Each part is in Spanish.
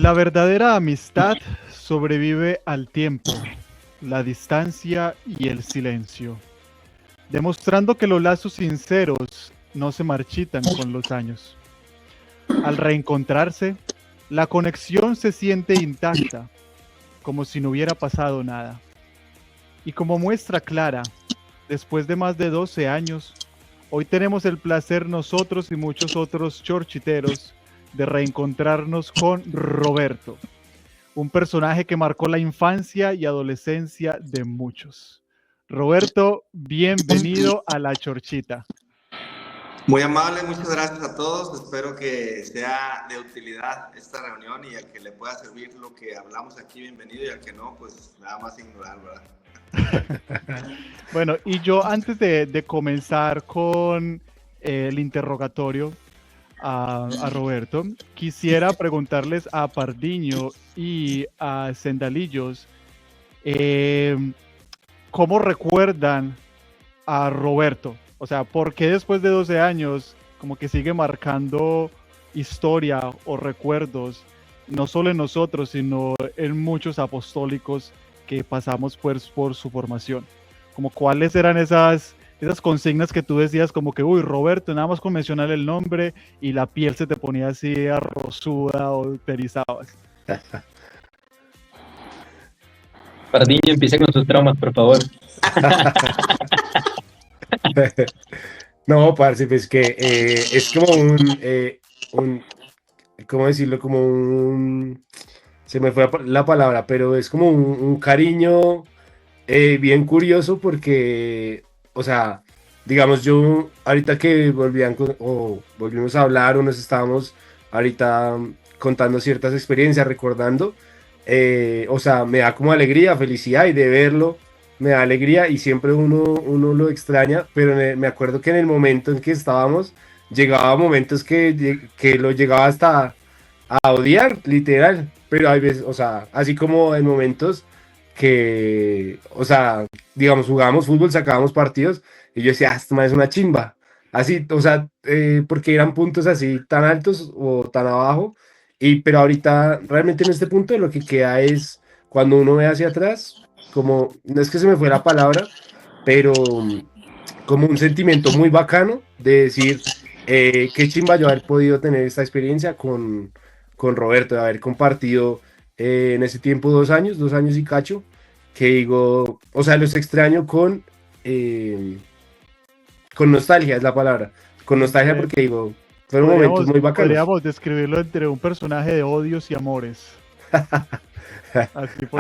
La verdadera amistad sobrevive al tiempo, la distancia y el silencio, demostrando que los lazos sinceros no se marchitan con los años. Al reencontrarse, la conexión se siente intacta, como si no hubiera pasado nada. Y como muestra clara, después de más de 12 años, hoy tenemos el placer nosotros y muchos otros chorchiteros de reencontrarnos con Roberto, un personaje que marcó la infancia y adolescencia de muchos. Roberto, bienvenido a La Chorchita. Muy amable, muchas gracias a todos. Espero que sea de utilidad esta reunión y al que le pueda servir lo que hablamos aquí, bienvenido, y al que no, pues nada más ignorar, ¿verdad? Bueno, y yo antes de comenzar con el interrogatorio a Roberto, quisiera preguntarles a Pardiño y a Sendalillos ¿cómo recuerdan a Roberto? O sea, ¿por qué después de 12 años como que sigue marcando historia o recuerdos, no solo en nosotros, sino en muchos apostólicos que pasamos por su formación? Como cuáles eran esas consignas que tú decías como que, uy, Roberto, nada más con mencionar el nombre y la piel se te ponía así arrozuda o te erizabas. Pardiño, empiece con sus traumas, por favor. No, parce, pues que es como un, ¿cómo decirlo? Como un, se me fue la palabra, pero es como un cariño bien curioso porque, o sea, digamos, yo ahorita que volvimos a hablar o nos estábamos ahorita contando ciertas experiencias, recordando, o sea, me da como alegría, felicidad y de verlo me da alegría y siempre uno lo extraña, pero me acuerdo que en el momento en que estábamos, llegaba momentos que lo llegaba hasta a odiar, literal, pero hay veces, o sea, así como en momentos que, o sea, digamos, jugábamos fútbol, sacábamos partidos y yo decía, esta es una chimba, así, o sea, porque eran puntos así tan altos o tan abajo, pero ahorita realmente en este punto lo que queda es cuando uno ve hacia atrás, como, no es que se me fue la palabra, pero como un sentimiento muy bacano de decir, qué chimba yo haber podido tener esta experiencia con Roberto, de haber compartido en ese tiempo 2 años y cacho, que digo, o sea, los extraño con nostalgia, es la palabra, con nostalgia porque digo, fueron momentos muy bacanos. Podríamos describirlo entre un personaje de odios y amores.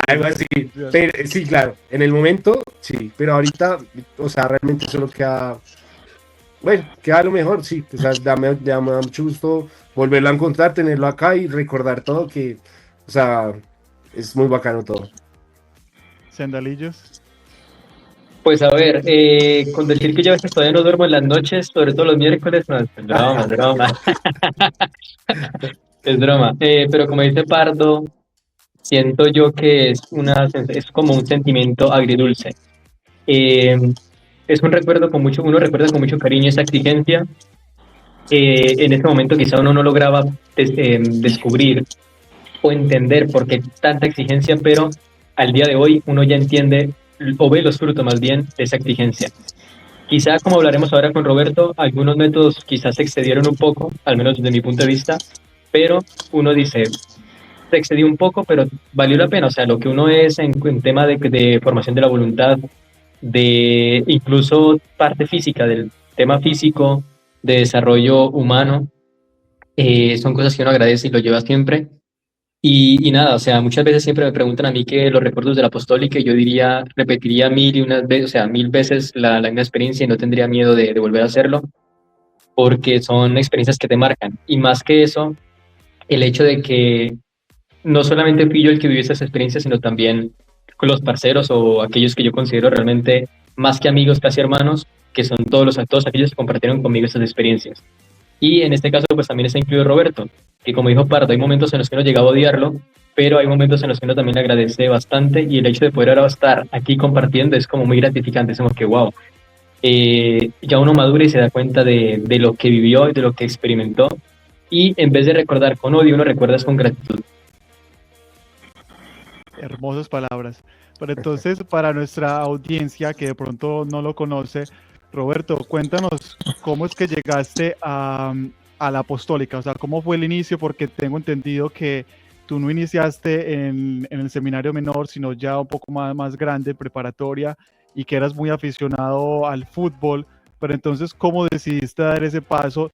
Algo así, pero, sí, claro, en el momento, sí, pero ahorita, o sea, realmente solo queda, bueno, queda lo mejor, sí, o sea, me da mucho gusto volverlo a encontrar, tenerlo acá y recordar todo, que, o sea, es muy bacano todo. ¿Sendalillos? Pues a ver, con decir que yo a veces todavía no duermo en las noches, sobre todo los miércoles, no, es broma, es broma. Es broma. Pero como dice Pardo, siento yo que es como un sentimiento agridulce. Es un recuerdo uno recuerda con mucho cariño esa exigencia. En ese momento quizá uno no lograba descubrir o entender por qué tanta exigencia, pero al día de hoy uno ya entiende o ve los frutos más bien de esa exigencia. Quizá, como hablaremos ahora con Roberto, algunos métodos quizás se excedieron un poco, al menos desde mi punto de vista, pero uno dice, se excedió un poco, pero valió la pena. O sea, lo que uno es en tema de formación de la voluntad, de incluso parte física, del tema físico, de desarrollo humano, son cosas que uno agradece y lo lleva siempre. Y nada, o sea, muchas veces siempre me preguntan a mí que los recuerdos de la apostólica, y yo diría, repetiría mil y unas veces, o sea, mil veces la misma experiencia y no tendría miedo de volver a hacerlo, porque son experiencias que te marcan. Y más que eso, el hecho de que no solamente fui yo el que vivió esas experiencias, sino también con los parceros o aquellos que yo considero realmente más que amigos, casi hermanos, que son todos aquellos que compartieron conmigo esas experiencias. Y en este caso, pues también está incluido Roberto, que como dijo Pardo, hay momentos en los que uno llegaba a odiarlo, pero hay momentos en los que uno también le agradece bastante y el hecho de poder ahora estar aquí compartiendo es como muy gratificante, es como que wow, ya uno madura y se da cuenta de lo que vivió y de lo que experimentó y en vez de recordar con odio, uno recuerda con gratitud. Hermosas palabras. Pero entonces, para nuestra audiencia que de pronto no lo conoce, Roberto, cuéntanos cómo es que llegaste a la apostólica, o sea, cómo fue el inicio, porque tengo entendido que tú no iniciaste en el seminario menor, sino ya un poco más grande, preparatoria, y que eras muy aficionado al fútbol, pero entonces, ¿cómo decidiste dar ese paso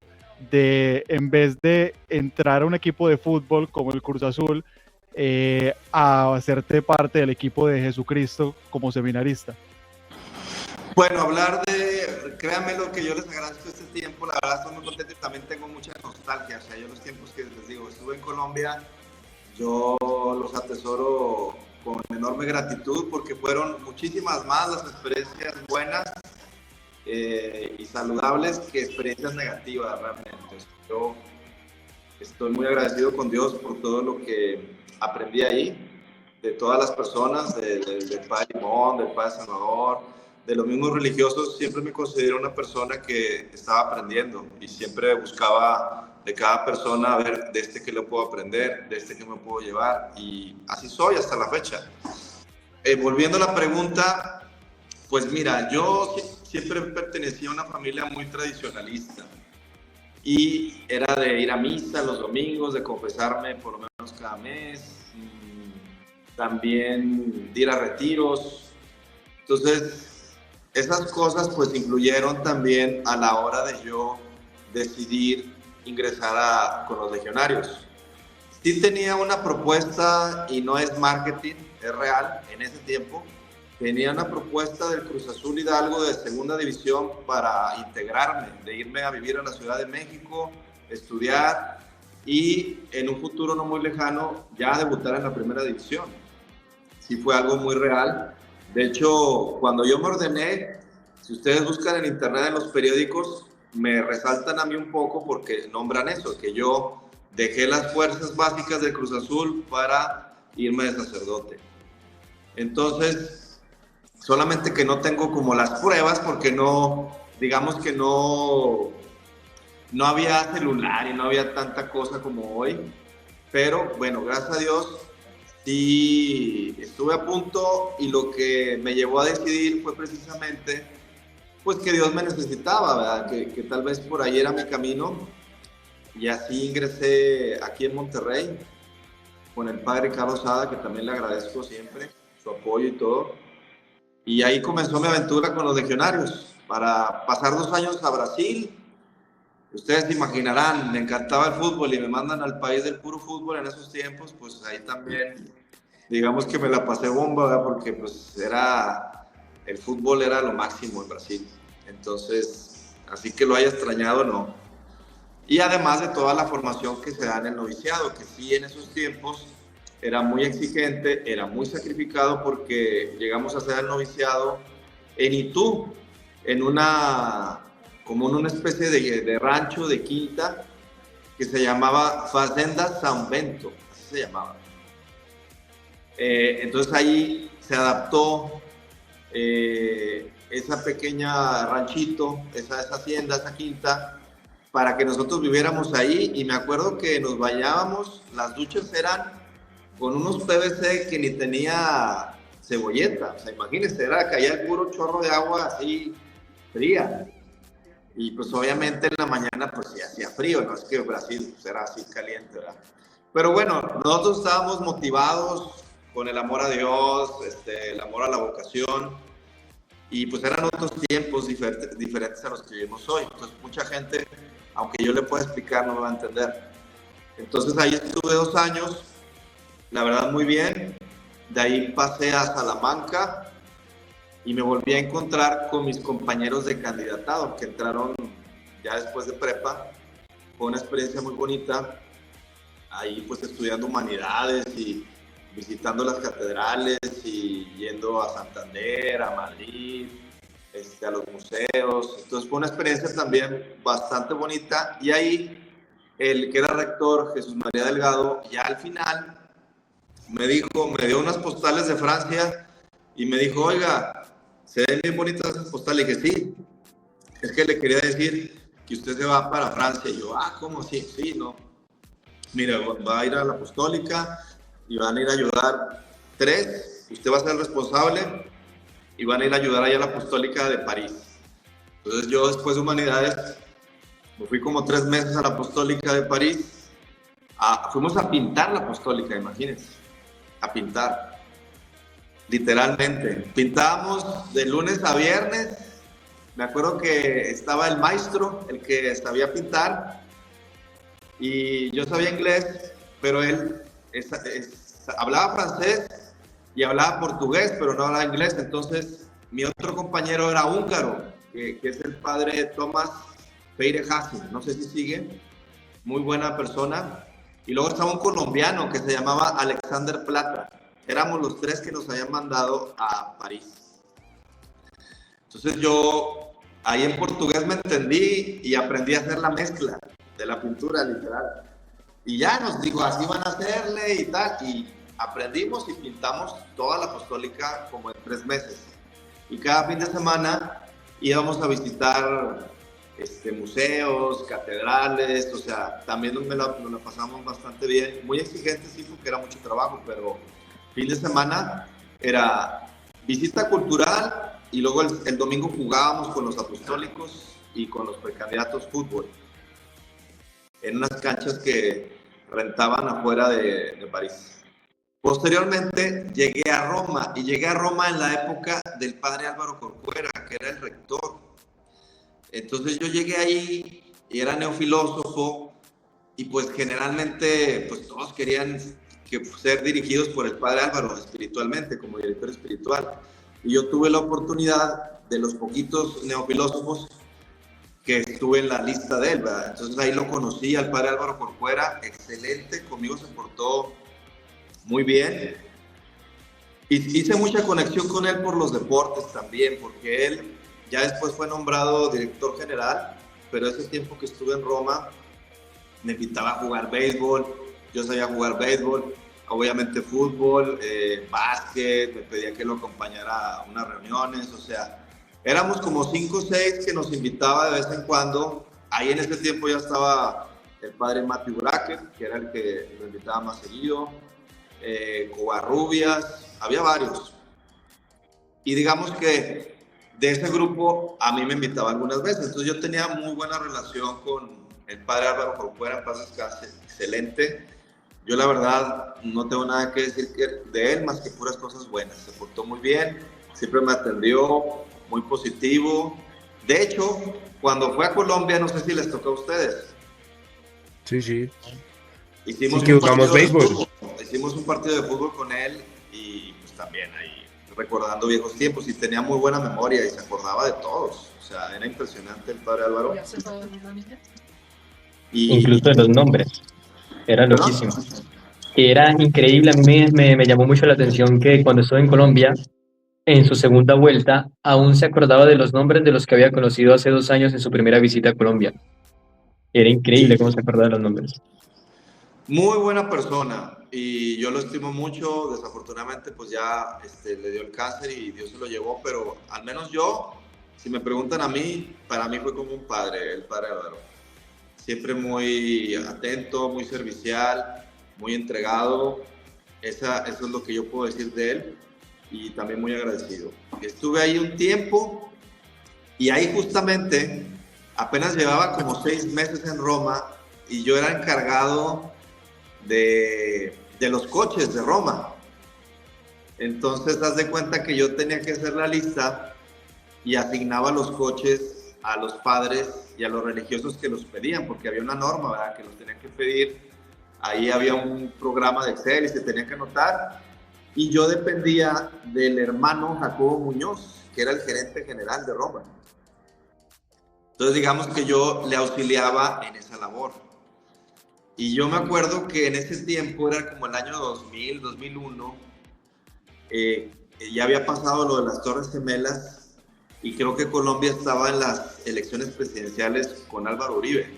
de, en vez de entrar a un equipo de fútbol como el Cruz Azul, a hacerte parte del equipo de Jesucristo como seminarista? Bueno, créanme lo que yo les agradezco este tiempo, la verdad estoy muy contento y también tengo mucha nostalgia, o sea, yo los tiempos que les digo, estuve en Colombia, yo los atesoro con enorme gratitud porque fueron muchísimas más las experiencias buenas y saludables que experiencias negativas realmente. Yo estoy muy agradecido con Dios por todo lo que aprendí ahí, de todas las personas, del Padre Limón, del Padre Salvador, de los mismos religiosos. Siempre me considero una persona que estaba aprendiendo y siempre buscaba de cada persona a ver de este que le puedo aprender, de este que me puedo llevar, y así soy hasta la fecha. Volviendo a la pregunta, pues mira, yo siempre pertenecía a una familia muy tradicionalista y era de ir a misa los domingos, de confesarme por lo menos cada mes, también de ir a retiros. Entonces, esas cosas pues influyeron también a la hora de yo decidir ingresar con los legionarios. Sí tenía una propuesta, y no es marketing, es real, en ese tiempo. Tenía una propuesta del Cruz Azul Hidalgo de segunda división para integrarme, de irme a vivir a la Ciudad de México, estudiar y en un futuro no muy lejano ya debutar en la primera división. Sí fue algo muy real. De hecho, cuando yo me ordené, si ustedes buscan en internet, en los periódicos, me resaltan a mí un poco porque nombran eso, que yo dejé las fuerzas básicas del Cruz Azul para irme de sacerdote. Entonces, solamente que no tengo como las pruebas porque no, digamos que no había celular y no había tanta cosa como hoy. Pero bueno, gracias a Dios, sí estuve a punto, y lo que me llevó a decidir fue precisamente pues que Dios me necesitaba, ¿verdad? Que tal vez por ahí era mi camino, y así ingresé aquí en Monterrey con el padre Carlos Sada, que también le agradezco siempre su apoyo y todo, y ahí comenzó mi aventura con los legionarios para pasar 2 años a Brasil. Ustedes se imaginarán, me encantaba el fútbol y me mandan al país del puro fútbol en esos tiempos, pues ahí también, digamos que me la pasé bomba, ¿verdad? Porque pues el fútbol era lo máximo en Brasil. Entonces, así que lo haya extrañado, no. Y además de toda la formación que se da en el noviciado, que sí en esos tiempos era muy exigente, era muy sacrificado, porque llegamos a hacer el noviciado en Itú, como en una especie de rancho, de quinta, que se llamaba Fazenda San Bento, así se llamaba. Entonces ahí se adaptó esa pequeña ranchito, esa hacienda, esa quinta, para que nosotros viviéramos ahí. Y me acuerdo que nos bañábamos, las duchas eran con unos PVC que ni tenía cebolleta, o sea, imagínense, caía el puro chorro de agua así fría. Y pues obviamente en la mañana pues sí hacía frío, no es que Brasil pues, era así caliente, ¿verdad? Pero bueno, nosotros estábamos motivados con el amor a Dios, el amor a la vocación, y pues eran otros tiempos diferentes a los que vivimos hoy. Entonces mucha gente, aunque yo le pueda explicar, no me va a entender. Entonces ahí estuve 2 años, la verdad muy bien. De ahí pasé a Salamanca y me volví a encontrar con mis compañeros de candidatado que entraron ya después de prepa. Fue una experiencia muy bonita, ahí pues estudiando humanidades y visitando las catedrales y yendo a Santander, a Madrid, a los museos. Entonces fue una experiencia también bastante bonita, y ahí el que era rector, Jesús María Delgado, ya al final me dio unas postales de Francia y me dijo: oiga, se ven bien bonitas esas postales. Le dije: sí, es que le quería decir que usted se va para Francia. Y yo: ¿cómo así? Sí, no. Mira, va a ir a la Apostólica y van a ir a ayudar 3, usted va a ser el responsable y van a ir a ayudar allá a la Apostólica de París. Entonces yo después de Humanidades me fui como 3 meses a la Apostólica de París. Fuimos a pintar la Apostólica, imagínense, a pintar, literalmente. Pintábamos de lunes a viernes. Me acuerdo que estaba el maestro, el que sabía pintar, y yo sabía inglés, pero él hablaba francés y hablaba portugués, pero no hablaba inglés. Entonces mi otro compañero era húngaro, que es el padre de Tomás Peire Hassi, no sé si sigue, muy buena persona. Y luego estaba un colombiano que se llamaba Alexander Plata. Éramos los 3 que nos habían mandado a París. Entonces yo ahí en portugués me entendí y aprendí a hacer la mezcla de la pintura, literal. Y ya nos dijo, así van a hacerle y tal. Y aprendimos y pintamos toda la Apostólica como en 3 meses. Y cada fin de semana íbamos a visitar museos, catedrales, o sea, también nos la pasamos bastante bien. Muy exigente, sí, porque era mucho trabajo, pero fin de semana era visita cultural y luego el domingo jugábamos con los apostólicos y con los precandidatos fútbol en unas canchas que rentaban afuera de París. Posteriormente llegué a Roma, y llegué a Roma en la época del padre Álvaro Corcuera, que era el rector. Entonces yo llegué ahí y era neofilósofo, y pues generalmente pues todos querían ser dirigidos por el padre Álvaro espiritualmente, como director espiritual. Y yo tuve la oportunidad de los poquitos neofilósofos que estuve en la lista de él, ¿verdad? Entonces ahí lo conocí al padre Álvaro Corcuera, excelente, conmigo se portó muy bien. Y hice mucha conexión con él por los deportes también, porque él ya después fue nombrado director general, pero ese tiempo que estuve en Roma me invitaba a jugar béisbol, yo sabía jugar béisbol, obviamente fútbol, básquet, me pedía que lo acompañara a unas reuniones, o sea, éramos como 5 o 6 que nos invitaba de vez en cuando. Ahí en ese tiempo ya estaba el padre Matthew Brackett, que era el que lo invitaba más seguido, Covarrubias, había varios. Y digamos que de ese grupo a mí me invitaba algunas veces, entonces yo tenía muy buena relación con el padre Álvaro Corcuera, en paz descanse, excelente. Yo la verdad no tengo nada que decir de él más que puras cosas buenas. Se portó muy bien, siempre me atendió, muy positivo. De hecho, cuando fue a Colombia, no sé si les tocó a ustedes. Sí, sí. Hicimos sí, que jugamos béisbol. Hicimos un partido de fútbol con él y pues también ahí recordando viejos tiempos, y tenía muy buena memoria y se acordaba de todos. O sea, era impresionante el padre Álvaro. Incluso de los nombres. Era loquísimo. Era increíble. A mí me llamó mucho la atención que cuando estuve en Colombia, en su segunda vuelta, aún se acordaba de los nombres de los que había conocido hace 2 años en su primera visita a Colombia. Era increíble cómo se acordaba de los nombres. Muy buena persona y yo lo estimo mucho. Desafortunadamente pues ya le dio el cáncer y Dios se lo llevó, pero al menos yo, si me preguntan a mí, para mí fue como un padre, el padre Álvaro. Siempre muy atento, muy servicial, muy entregado. Eso es lo que yo puedo decir de él, y también muy agradecido. Estuve ahí un tiempo y ahí justamente apenas llevaba como 6 meses en Roma y yo era encargado de los coches de Roma. Entonces, haz de cuenta que yo tenía que hacer la lista y asignaba los coches a los padres y a los religiosos que los pedían, porque había una norma, ¿verdad?, que los tenían que pedir. Ahí había un programa de Excel y se tenía que anotar. Y yo dependía del hermano Jacobo Muñoz, que era el gerente general de Roma. Entonces, digamos que yo le auxiliaba en esa labor. Y yo me acuerdo que en ese tiempo, era como el año 2000, 2001, ya había pasado lo de las Torres Gemelas, y creo que Colombia estaba en las elecciones presidenciales con Álvaro Uribe.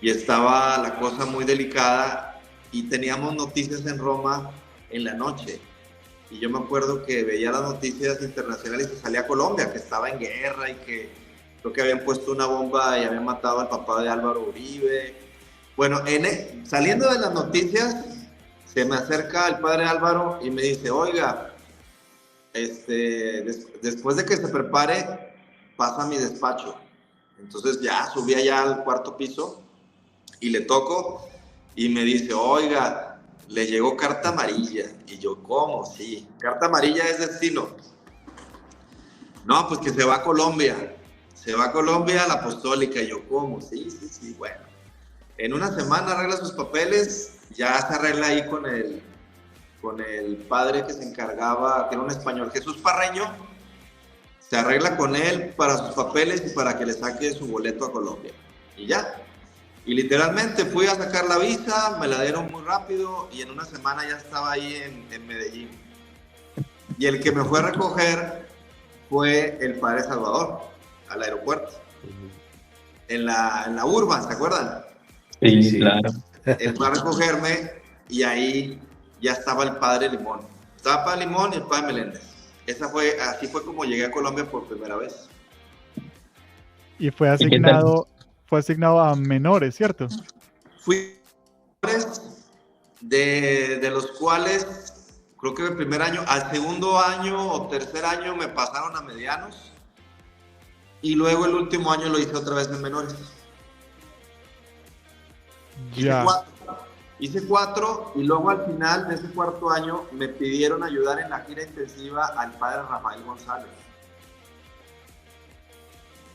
Y estaba la cosa muy delicada, y teníamos noticias en Roma en la noche. Y yo me acuerdo que veía las noticias internacionales y salía Colombia, que estaba en guerra y que creo que habían puesto una bomba y habían matado al papá de Álvaro Uribe. Bueno, saliendo de las noticias, se me acerca el padre Álvaro y me dice, oiga, después de que se prepare, pasa a mi despacho. Entonces ya subí allá al cuarto piso y le toco y me dice, oiga, le llegó carta amarilla. Y yo, ¿cómo? Sí, carta amarilla es destino. No, pues que se va a Colombia. Se va a Colombia a la Apostólica. Y yo, ¿cómo? Sí, bueno. En una semana arregla sus papeles, ya se arregla ahí con el padre que se encargaba, que era un español, Jesús Parreño. Se arregla con él para sus papeles y para que le saque su boleto a Colombia. Y ya. Y literalmente fui a sacar la visa, me la dieron muy rápido y en una semana ya estaba ahí en Medellín. Y el que me fue a recoger fue el padre Salvador, al aeropuerto. En la urba, ¿se acuerdan? Sí, claro. Él fue a recogerme y ahí ya estaba el padre Limón. Estaba el padre Limón y el padre Meléndez. Así fue como llegué a Colombia por primera vez. Y fue asignado a menores, ¿cierto? Fui de los cuales creo que el primer año, al segundo año o tercer año me pasaron a medianos y luego el último año lo hice otra vez en menores. Ya. Hice cuatro y luego al final de ese cuarto año me pidieron ayudar en la gira intensiva al padre Rafael González.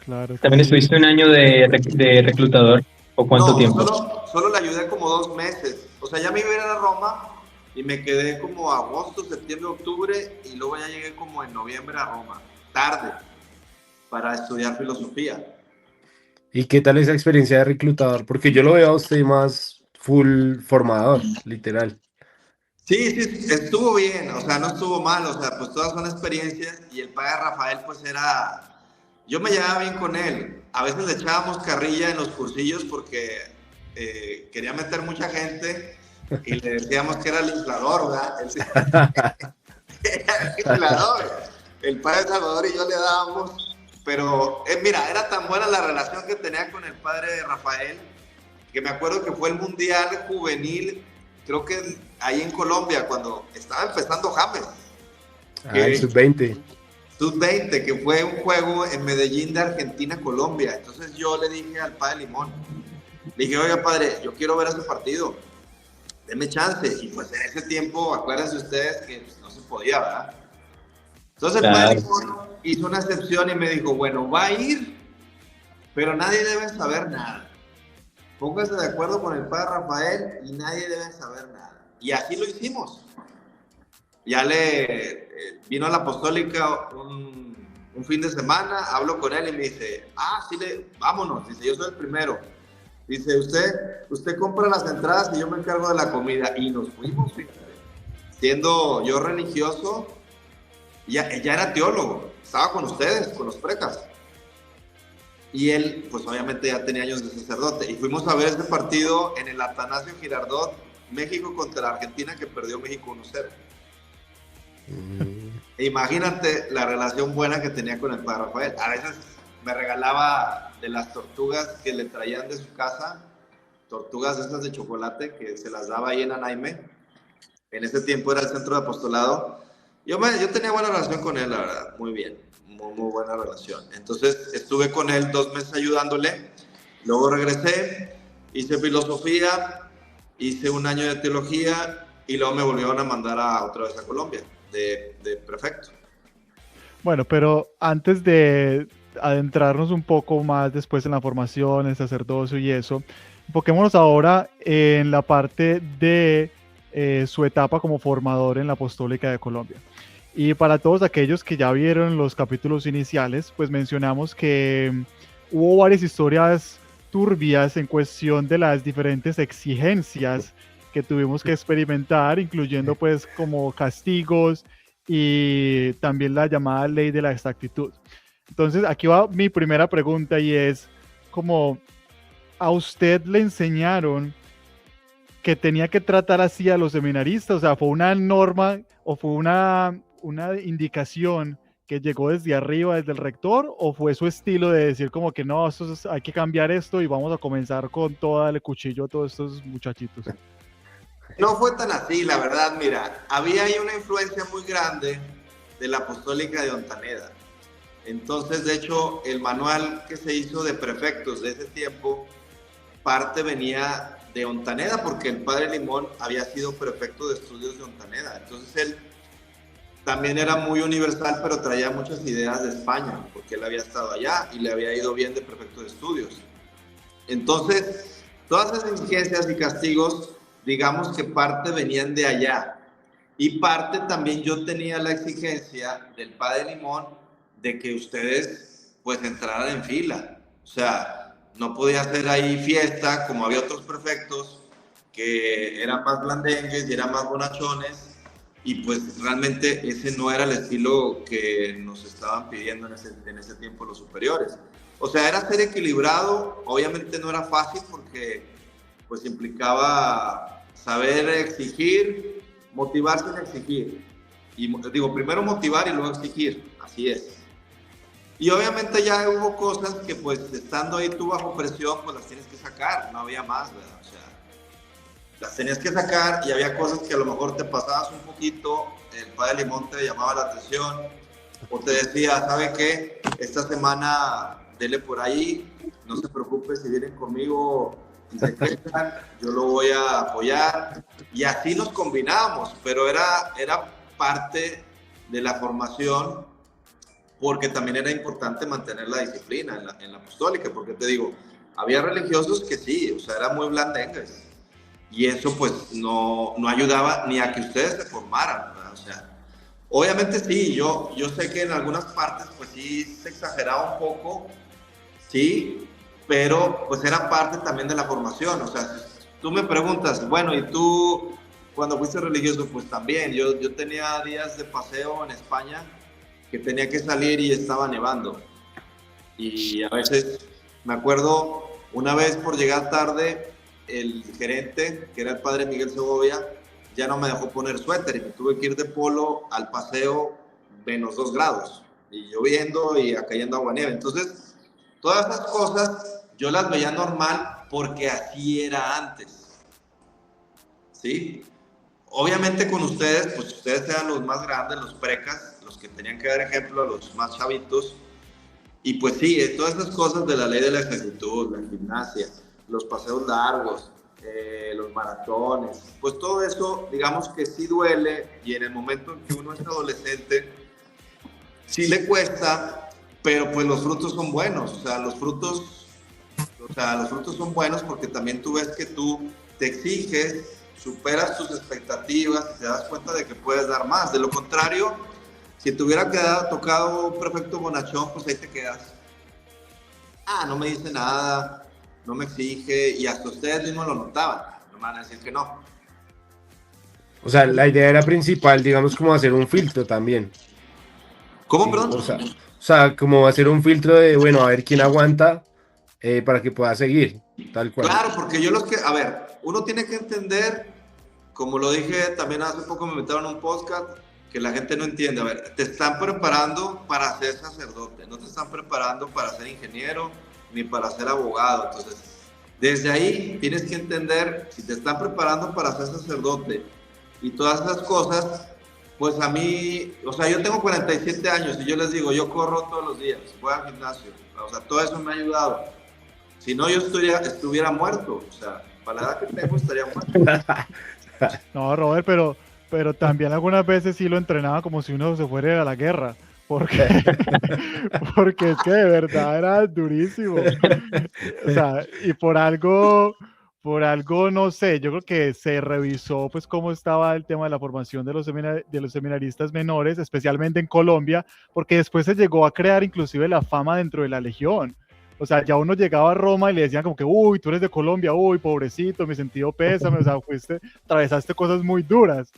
Claro. ¿También estuviste un año de reclutador? ¿O cuánto tiempo? Solo le ayudé como 2 meses. O sea, ya me iba a ir a Roma y me quedé como agosto, septiembre, octubre y luego ya llegué como en noviembre a Roma, tarde, para estudiar filosofía. ¿Y qué tal esa experiencia de reclutador? Porque yo lo veo a usted más full formador, literal. Sí, estuvo bien, o sea, no estuvo mal, o sea, pues todas son experiencias y el padre Rafael pues yo me llevaba bien con él, a veces le echábamos carrilla en los cursillos porque quería meter mucha gente y le decíamos que era el inflador, ¿verdad? Era el inflador, el padre Salvador y yo le dábamos, pero mira, era tan buena la relación que tenía con el padre Rafael que me acuerdo que fue el Mundial Juvenil, creo que ahí en Colombia, cuando estaba empezando James. El sub-20. Sub-20, que fue un juego en Medellín de Argentina-Colombia. Entonces yo le dije al padre Limón, le dije, oiga padre, yo quiero ver ese partido, deme chance. Y pues en ese tiempo, acuérdense ustedes que pues, no se podía, ¿verdad? Entonces el padre Limón hizo una excepción y me dijo, bueno, va a ir, pero nadie debe saber nada. Póngase de acuerdo con el padre Rafael y nadie debe saber nada. Y así lo hicimos. Ya vino a la Apostólica un fin de semana, hablo con él y me dice, sí, vámonos. Dice, yo soy el primero. Dice, usted compra las entradas y yo me encargo de la comida. Y nos fuimos, fíjate. Siendo yo religioso, ya era teólogo. Estaba con ustedes, con los precas. Y él, pues obviamente ya tenía años de sacerdote. Y fuimos a ver ese partido en el Atanasio Girardot, México contra la Argentina, que perdió México 1-0. Imagínate la relación buena que tenía con el padre Rafael. A veces me regalaba de las tortugas que le traían de su casa, tortugas esas de chocolate que se las daba ahí en Anaime. En ese tiempo era el centro de apostolado. Yo tenía buena relación con él, la verdad, muy bien. Muy buena relación. Entonces estuve con él 2 meses ayudándole, luego regresé, hice filosofía, hice un año de teología y luego me volvieron a mandar otra vez a Colombia de prefecto. Bueno, pero antes de adentrarnos un poco más después en la formación, el sacerdocio y eso, enfoquémonos ahora en la parte de su etapa como formador en la Apostólica de Colombia. Y para todos aquellos que ya vieron los capítulos iniciales, pues mencionamos que hubo varias historias turbias en cuestión de las diferentes exigencias que tuvimos que experimentar, incluyendo pues como castigos y también la llamada ley de la exactitud. Entonces aquí va mi primera pregunta y es como, ¿a usted le enseñaron que tenía que tratar así a los seminaristas? O sea, ¿fue una norma o fue una indicación que llegó desde arriba, desde el rector, o fue su estilo de decir como que no, hay que cambiar esto y vamos a comenzar con todo el cuchillo a todos estos muchachitos? No fue tan así, la verdad, mira, había ahí una influencia muy grande de la apostólica de Ontaneda. Entonces, de hecho, el manual que se hizo de prefectos de ese tiempo, parte venía de Ontaneda, porque el padre Limón había sido prefecto de estudios de Ontaneda. Entonces, él también era muy universal, pero traía muchas ideas de España, porque él había estado allá y le había ido bien de prefecto de estudios. Entonces, todas esas exigencias y castigos, digamos que parte venían de allá. Y parte también yo tenía la exigencia del padre Limón de que ustedes pues entraran en fila. O sea, no podía hacer ahí fiesta como había otros prefectos que eran más blandengues y eran más bonachones. Y pues realmente ese no era el estilo que nos estaban pidiendo en ese tiempo los superiores. O sea, era ser equilibrado, obviamente no era fácil porque pues implicaba saber exigir, motivarse en exigir. Y digo, primero motivar y luego exigir, así es. Y obviamente ya hubo cosas que pues estando ahí tú bajo presión, pues las tienes que sacar, no había más, ¿verdad? O sea, las tenías que sacar y había cosas que a lo mejor te pasabas un poquito, el padre Limón te llamaba la atención o te decía, ¿sabe qué? Esta semana dele por ahí, no se preocupe si vienen conmigo y se quejan, yo lo voy a apoyar. Y así nos combinábamos, pero era parte de la formación porque también era importante mantener la disciplina en la apostólica, porque te digo, había religiosos que sí, o sea, eran muy blandengues. Y eso pues no ayudaba ni a que ustedes se formaran, ¿verdad? O sea, obviamente sí, yo sé que en algunas partes pues sí se exageraba un poco, sí, pero pues era parte también de la formación. O sea, si tú me preguntas, bueno, ¿y tú cuando fuiste religioso? Pues también, yo tenía días de paseo en España que tenía que salir y estaba nevando. Y a veces, me acuerdo, una vez por llegar tarde, el gerente, que era el padre Miguel Segovia, ya no me dejó poner suéter y me tuve que ir de polo al paseo -2 grados y lloviendo y cayendo agua nieve. Entonces, todas esas cosas yo las veía normal porque así era antes, ¿sí? Obviamente con ustedes, pues ustedes eran los más grandes, los precas, los que tenían que dar ejemplo a los más chavitos. Y pues sí, todas esas cosas de la ley de la exactitud, la gimnasia, los paseos largos, los maratones, pues todo eso, digamos que sí duele y en el momento en que uno es adolescente, sí le cuesta, pero pues los frutos son buenos, o sea, los frutos son buenos porque también tú ves que tú te exiges, superas tus expectativas y te das cuenta de que puedes dar más. De lo contrario, si te hubiera tocado un prefecto bonachón, pues ahí te quedas. No me dice nada, no me exige, y hasta ustedes mismos lo notaban. No me van a decir que no. O sea, la idea era principal, digamos, como hacer un filtro también. ¿Cómo, Sí, perdón? o sea, como hacer un filtro de, bueno, a ver quién aguanta para que pueda seguir, tal cual. Claro, porque a ver, uno tiene que entender, como lo dije también hace poco, me metieron un podcast, que la gente no entiende. A ver, te están preparando para ser sacerdote, no te están preparando para ser ingeniero ni para ser abogado. Entonces, desde ahí tienes que entender, si te están preparando para ser sacerdote y todas esas cosas, pues a mí, o sea, yo tengo 47 años y yo les digo, yo corro todos los días, voy al gimnasio, o sea, todo eso me ha ayudado. Si no, yo estuviera muerto, o sea, para la edad que tengo estaría muerto. No, Robert, pero también algunas veces sí lo entrenaba como si uno se fuera a la guerra, porque es que de verdad era durísimo. O sea, y por algo, no sé, yo creo que se revisó pues cómo estaba el tema de la formación de los seminaristas menores, especialmente en Colombia, porque después se llegó a crear inclusive la fama dentro de la legión. O sea, ya uno llegaba a Roma y le decían como que, uy, tú eres de Colombia, uy, pobrecito, mi sentido pésame, o sea, atravesaste cosas muy duras,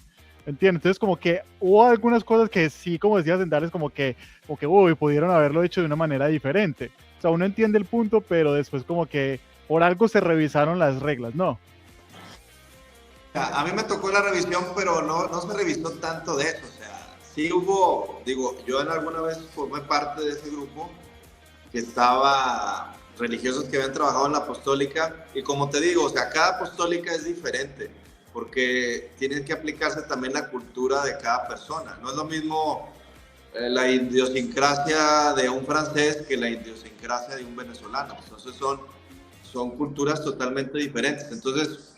¿entiendes? Entonces como que hubo algunas cosas que sí, como decías, Sendales, como que, uy, pudieron haberlo hecho de una manera diferente. O sea, uno entiende el punto, pero después como que por algo se revisaron las reglas, ¿no? A mí me tocó la revisión, pero no se revisó tanto de eso. O sea, sí hubo, digo, yo en alguna vez formé parte de ese grupo que estaba religiosos que habían trabajado en la apostólica, y como te digo, o sea, cada apostólica es diferente. porque tiene que aplicarse también la cultura de cada persona. No es lo mismo la idiosincrasia de un francés que la idiosincrasia de un venezolano. Entonces son culturas totalmente diferentes. Entonces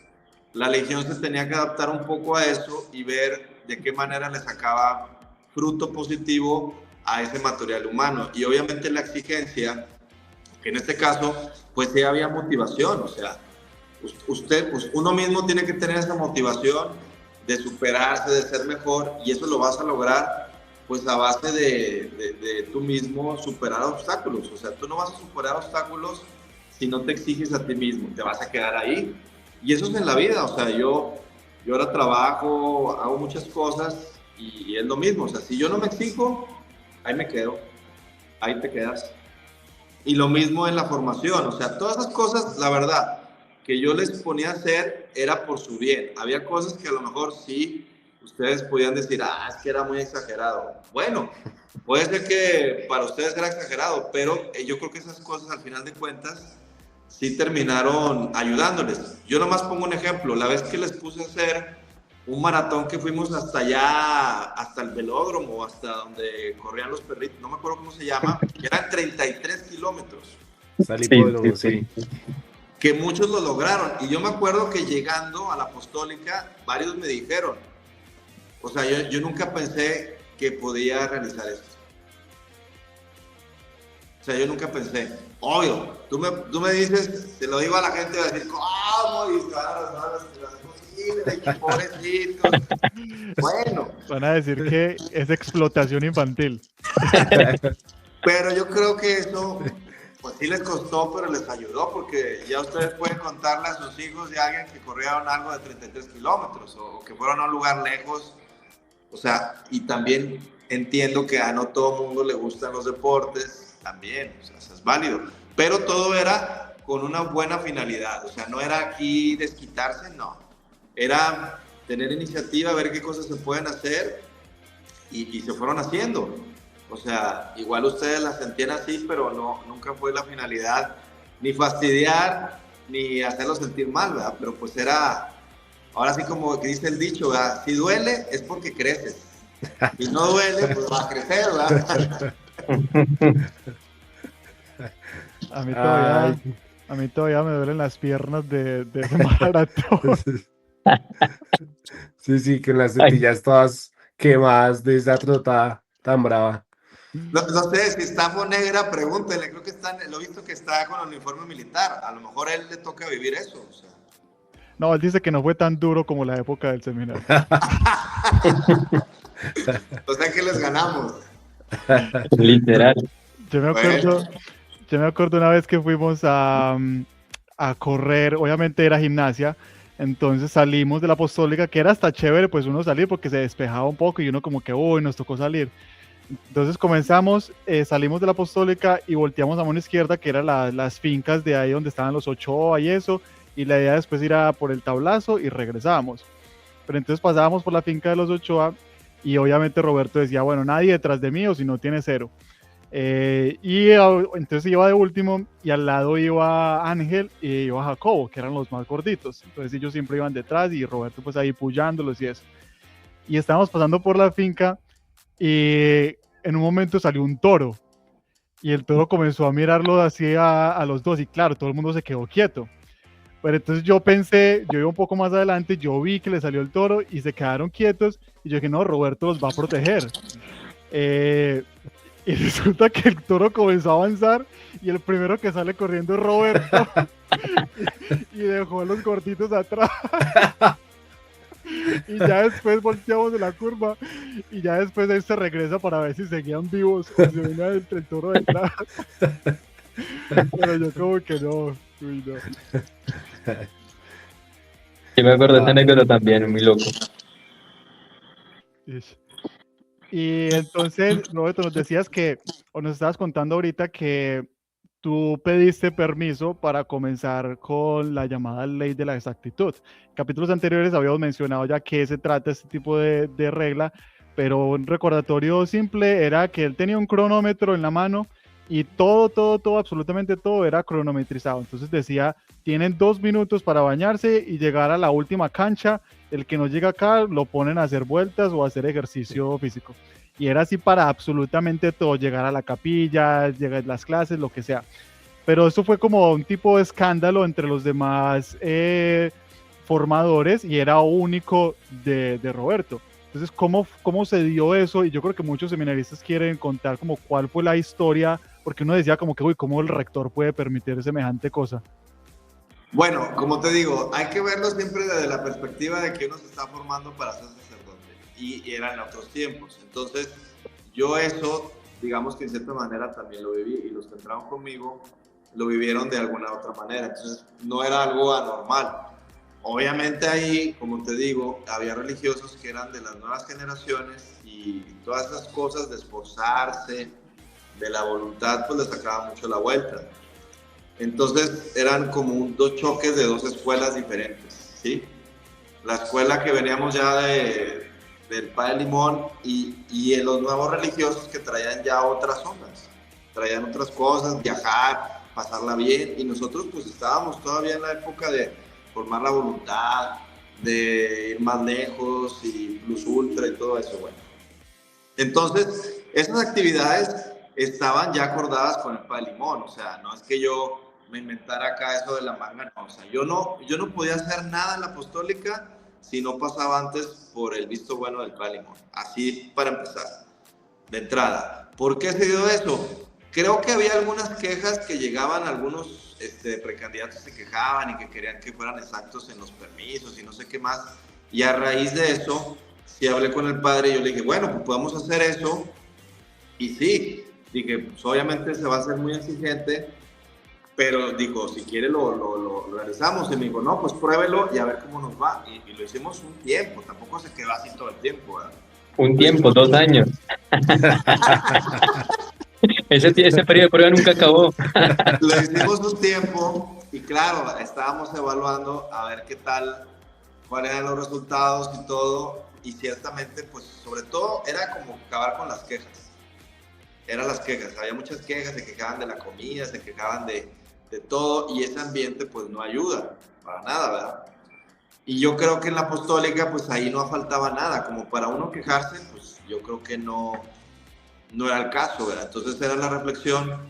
la Legión se tenía que adaptar un poco a eso y ver de qué manera le sacaba fruto positivo a ese material humano. Y obviamente la exigencia, que en este caso, pues sí había motivación, o sea, uno mismo tiene que tener esa motivación de superarse, de ser mejor, y eso lo vas a lograr pues a base de tú mismo superar obstáculos. O sea, tú no vas a superar obstáculos si no te exiges a ti mismo, te vas a quedar ahí. Y eso es en la vida, o sea, yo ahora trabajo, hago muchas cosas y es lo mismo. O sea, si yo no me exijo, ahí me quedo, ahí te quedas. Y lo mismo en la formación, o sea, todas esas cosas, la verdad, que yo les ponía a hacer era por su bien. Había cosas que a lo mejor sí, ustedes podían decir, es que era muy exagerado. Bueno, puede ser que para ustedes era exagerado, pero yo creo que esas cosas al final de cuentas sí terminaron ayudándoles. Yo nomás pongo un ejemplo, la vez que les puse a hacer un maratón que fuimos hasta allá, hasta el velódromo, hasta donde corrían los perritos, no me acuerdo cómo se llama, que eran 33 kilómetros. Sí. Que muchos lo lograron. Y yo me acuerdo que llegando a la Apostólica, varios me dijeron, o sea, yo nunca pensé que podía realizar esto. O sea, yo nunca pensé. Obvio, tú me dices, te lo digo a la gente, va a decir, ¿cómo? Y pobrecitos. Bueno. Van a decir que es explotación infantil. Pero yo creo que eso, pues sí les costó, pero les ayudó, porque ya ustedes pueden contarle a sus hijos de alguien que corrieron algo de 33 kilómetros o que fueron a un lugar lejos. O sea, y también entiendo que a no todo mundo le gustan los deportes, también, o sea, eso es válido. Pero todo era con una buena finalidad, o sea, no era aquí desquitarse, no. Era tener iniciativa, ver qué cosas se pueden hacer y se fueron haciendo. O sea, igual ustedes las sentían así, pero no, nunca fue la finalidad ni fastidiar ni hacerlos sentir mal, ¿verdad? Pero pues era, ahora sí como que dice el dicho, ¿verdad? Si duele es porque creces. Si no duele, pues va a crecer, ¿verdad? A mí todavía me duelen las piernas de ese maratón. Sí, con las tetillas todas quemadas de esa trotada tan brava. No sé, si está negra, pregúntenle, creo que lo he visto que está con el uniforme militar, a lo mejor a él le toca vivir eso, o sea. No, él dice que no fue tan duro como la época del seminario. O sea que les ganamos. Literal. Yo me acuerdo una vez que fuimos a correr, obviamente era gimnasia, entonces salimos de la Apostólica, que era hasta chévere pues uno salir porque se despejaba un poco y uno como que, uy, nos tocó salir. Entonces comenzamos, salimos de la Apostólica y volteamos a mano izquierda, que eran las fincas de ahí donde estaban los Ochoa y eso, y la idea después ir a por el tablazo y regresábamos. Pero entonces pasábamos por la finca de los Ochoa y obviamente Roberto decía, bueno, nadie detrás de mí o si no tiene cero. Entonces iba de último y al lado iba Ángel y iba Jacobo, que eran los más gorditos. Entonces ellos siempre iban detrás y Roberto pues ahí puyándolos y eso. Y estábamos pasando por la finca y en un momento salió un toro y el toro comenzó a mirarlo así a los dos y claro, todo el mundo se quedó quieto. Pero entonces yo iba un poco más adelante, yo vi que le salió el toro y se quedaron quietos y yo dije, no, Roberto los va a proteger. Y resulta que el toro comenzó a avanzar y el primero que sale corriendo es Roberto y dejó a los gorditos atrás. Y ya después volteamos de la curva y ya después él se regresa para ver si seguían vivos o se venía el toro detrás. Pero yo como que no, uy, no. Yo me acuerdo de esa anécdota también, muy loco. Y entonces, Roberto, nos decías o nos estabas contando ahorita que tú pediste permiso para comenzar con la llamada ley de la exactitud. En capítulos anteriores habíamos mencionado ya que se trata este tipo de regla, pero un recordatorio simple era que él tenía un cronómetro en la mano y todo, absolutamente todo era cronometrizado. Entonces decía, tienen 2 minutos para bañarse y llegar a la última cancha. El que no llega acá lo ponen a hacer vueltas o a hacer ejercicio físico. Y era así para absolutamente todo, llegar a la capilla, llegar a las clases, lo que sea. Pero eso fue como un tipo de escándalo entre los demás formadores y era único de Roberto. Entonces, ¿cómo se dio eso? Y yo creo que muchos seminaristas quieren contar como cuál fue la historia, porque uno decía como que, uy, ¿cómo el rector puede permitir semejante cosa? Bueno, como te digo, hay que verlo siempre desde la perspectiva de que uno se está formando para ser sacerdote y eran otros tiempos. Entonces, yo eso, digamos que en cierta manera también lo viví y los que entraron conmigo lo vivieron de alguna otra manera. Entonces, no era algo anormal. Obviamente ahí, como te digo, había religiosos que eran de las nuevas generaciones y todas esas cosas de esforzarse, de la voluntad, pues les sacaba mucho la vuelta. Entonces eran como dos choques de dos escuelas diferentes, ¿sí? La escuela que veníamos ya del Padre Limón y en los nuevos religiosos que traían ya otras ondas, traían otras cosas, viajar, pasarla bien, y nosotros pues estábamos todavía en la época de formar la voluntad, de ir más lejos y plus ultra y todo eso, bueno. Entonces, esas actividades estaban ya acordadas con el Padre Limón, o sea, no es que yo me inventara acá eso de la manga, no, o sea, yo no podía hacer nada en la apostólica si no pasaba antes por el visto bueno del Padre Limón, así para empezar, de entrada. ¿Por qué se dio eso? Creo que había algunas quejas que llegaban, algunos precandidatos se quejaban y que querían que fueran exactos en los permisos y no sé qué más, y a raíz de eso, sí hablé con el padre y yo le dije, bueno, pues podemos hacer eso, y sí, dije, pues obviamente se va a hacer muy exigente, pero dijo, si quiere lo realizamos, y me dijo, no, pues pruébelo y a ver cómo nos va, y lo hicimos un tiempo, tampoco se quedó así todo el tiempo, ¿verdad? Un tiempo, 2 años. Ese periodo de prueba nunca acabó. Lo hicimos un tiempo y claro, estábamos evaluando a ver qué tal, cuáles eran los resultados y todo, y ciertamente, pues sobre todo era como acabar con las quejas. Eran las quejas, había muchas quejas, se quejaban de la comida, se quejaban de todo, y ese ambiente pues no ayuda para nada, ¿verdad? Y yo creo que en la apostólica pues ahí no faltaba nada, como para uno quejarse, pues yo creo que no era el caso, ¿verdad? Entonces era la reflexión,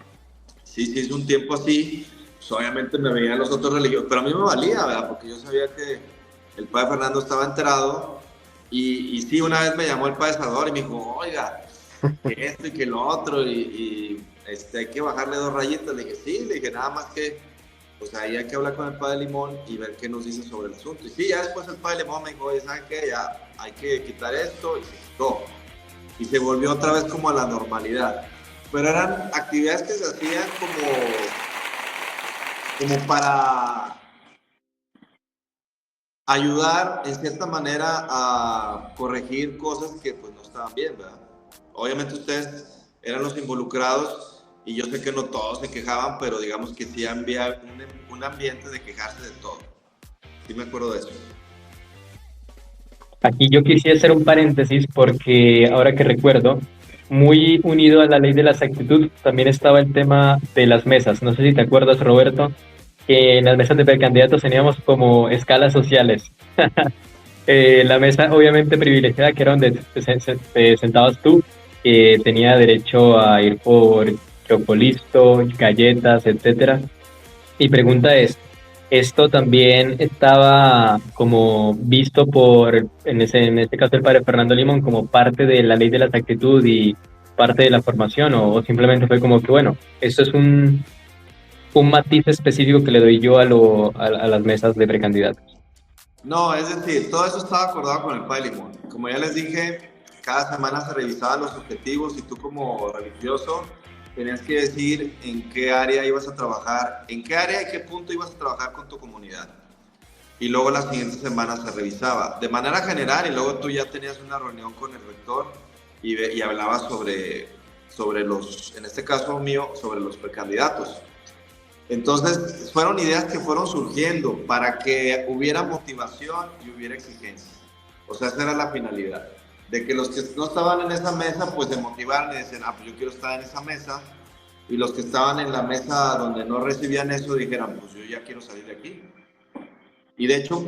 sí se hizo un tiempo así, pues obviamente me veían los otros religiosos, pero a mí me valía, ¿verdad? Porque yo sabía que el padre Fernando estaba enterado, y sí, una vez me llamó el padre Salvador y me dijo, oiga, que esto y que lo otro, y hay que bajarle 2 rayitas. Le dije, sí, le dije, nada más que, pues ahí hay que hablar con el padre Limón y ver qué nos dice sobre el asunto. Y sí, ya después el padre Limón me dijo, oye, ¿saben qué? Ya hay que quitar esto, y se quitó. Y se volvió otra vez como a la normalidad. Pero eran actividades que se hacían como para ayudar en cierta manera a corregir cosas que pues no estaban bien, ¿verdad? Obviamente ustedes eran los involucrados y yo sé que no todos se quejaban, pero digamos que sí había un ambiente de quejarse de todo. Sí me acuerdo de eso. Aquí yo quisiera hacer un paréntesis porque ahora que recuerdo, muy unido a la ley de la exactitud, también estaba el tema de las mesas. No sé si te acuerdas, Roberto, que en las mesas de precandidatos teníamos como escalas sociales. La mesa obviamente privilegiada, que era donde te sentabas tú, que tenía derecho a ir por chocolisto, galletas, etcétera. Mi pregunta es, ¿esto también estaba como visto en este caso el padre Fernando Limón, como parte de la ley de la exactitud y parte de la formación, o simplemente fue como que, bueno, esto es un matiz específico que le doy yo a las mesas de precandidatos? No, es decir, todo eso estaba acordado con el padre Limón. Como ya les dije, cada semana se revisaban los objetivos y tú como religioso tenías que decir en qué área ibas a trabajar, en qué área y qué punto ibas a trabajar con tu comunidad. Y luego la siguiente semana se revisaba de manera general, y luego tú ya tenías una reunión con el rector y hablabas sobre los, en este caso mío, sobre los precandidatos. Entonces, fueron ideas que fueron surgiendo para que hubiera motivación y hubiera exigencia. O sea, esa era la finalidad. De que los que no estaban en esa mesa, pues se motivaran y decían, pues yo quiero estar en esa mesa. y los que estaban en la mesa donde no recibían eso dijeran, pues yo ya quiero salir de aquí. Y de hecho,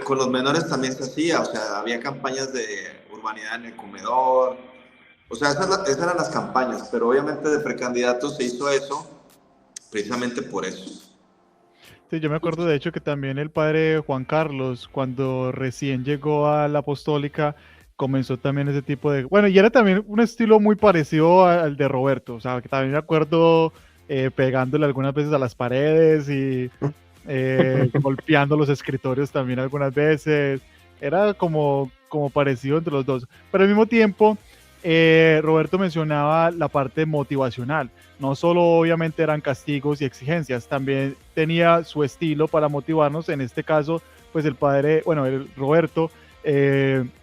con los menores también se hacía, o sea, había campañas de urbanidad en el comedor, o sea, esas eran las campañas, pero obviamente de precandidatos se hizo eso precisamente por eso. Sí, yo me acuerdo de hecho que también el padre Juan Carlos, cuando recién llegó a la apostólica, comenzó también ese tipo de... Bueno, y era también un estilo muy parecido al de Roberto, o sea, que también me acuerdo pegándole algunas veces a las paredes y golpeando los escritorios también algunas veces. Era como parecido entre los dos. Pero al mismo tiempo, Roberto mencionaba la parte motivacional. No solo obviamente eran castigos y exigencias, también tenía su estilo para motivarnos. En este caso, pues el padre, bueno, el Roberto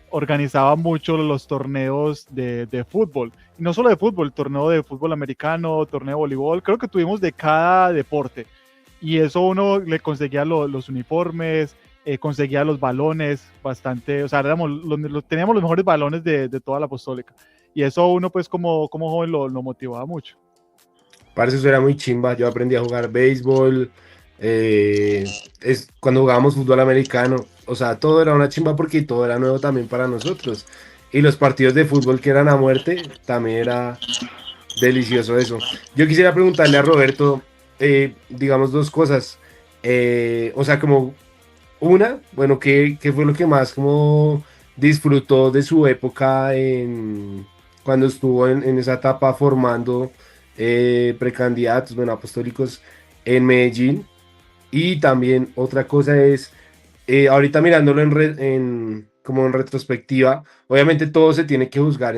organizaba mucho los torneos de fútbol. Y no solo de fútbol, torneo de fútbol americano, torneo de voleibol, creo que tuvimos de cada deporte. Y eso uno le conseguía los uniformes, conseguía los balones bastante, o sea, teníamos los mejores balones de toda la apostólica. Y eso uno pues como joven lo motivaba mucho. Parce, eso era muy chimba. Yo aprendí a jugar béisbol. Cuando jugábamos fútbol americano, o sea, todo era una chimba porque todo era nuevo también para nosotros. Y los partidos de fútbol que eran a muerte, también era delicioso eso. Yo quisiera preguntarle a Roberto, digamos, dos cosas. O sea, como una, bueno, ¿qué fue lo que más como disfrutó de su época cuando estuvo en esa etapa formando precandidatos, bueno, apostólicos en Medellín? Y también otra cosa es, ahorita mirándolo como en retrospectiva, obviamente todo se tiene que juzgar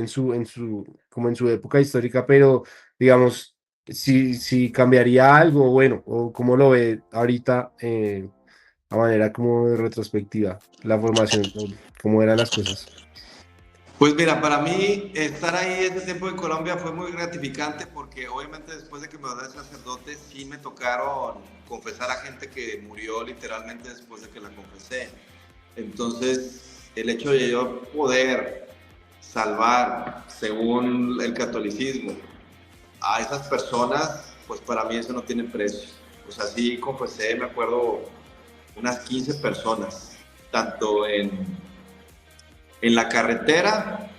como en su época histórica, pero digamos, si cambiaría algo, bueno, o cómo lo ve ahorita a manera como de retrospectiva, la formación, cómo eran las cosas. Pues mira, para mí estar ahí ese tiempo en Colombia fue muy gratificante porque obviamente después de que me ordené sacerdote sí me tocaron confesar a gente que murió literalmente después de que la confesé. Entonces el hecho de yo poder salvar, según el catolicismo, a esas personas, pues para mí eso no tiene precio. O sea, sí confesé, me acuerdo, unas 15 personas, tanto en la carretera,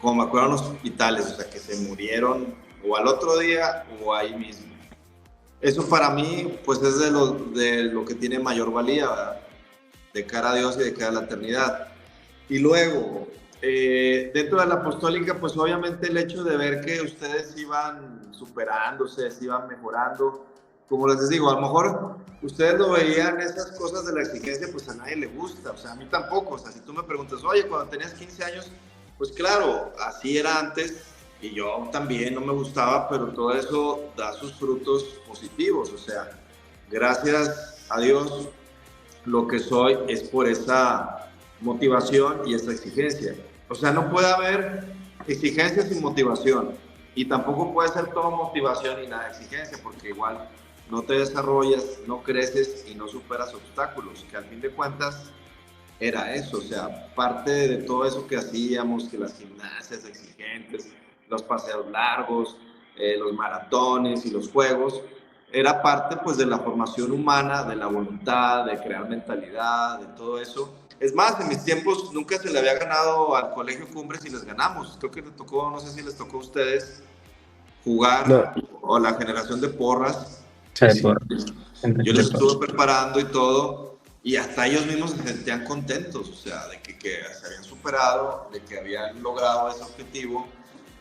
como me acuerdo en los hospitales, o sea, que se murieron o al otro día o ahí mismo. Eso para mí, pues es de lo que tiene mayor valía, ¿verdad? De cara a Dios y de cara a la eternidad. Y luego, dentro de la apostólica, pues obviamente el hecho de ver que ustedes iban superándose, se iban mejorando, como les digo, a lo mejor ustedes lo veían, esas cosas de la exigencia, pues a nadie le gusta, o sea, a mí tampoco. O sea, si tú me preguntas, oye, cuando tenías 15 años, pues claro, así era antes y yo también no me gustaba, pero todo eso da sus frutos positivos. O sea, gracias a Dios, lo que soy es por esa motivación y esa exigencia. O sea, no puede haber exigencia sin motivación y tampoco puede ser todo motivación y nada de exigencia, porque igual no te desarrollas, no creces y no superas obstáculos, que al fin de cuentas era eso. O sea, parte de todo eso que hacíamos, que las gimnasias exigentes, los paseos largos, los maratones y los juegos, era parte pues de la formación humana, de la voluntad, de crear mentalidad, de todo eso. Es más, en mis tiempos nunca se le había ganado al Colegio Cumbres y les ganamos. Creo que les tocó, no sé si les tocó a ustedes jugar, No. o la generación de porras. Sí. Yo les estuve preparando y todo, y hasta ellos mismos se sentían contentos, o sea, de que se habían superado, de que habían logrado ese objetivo,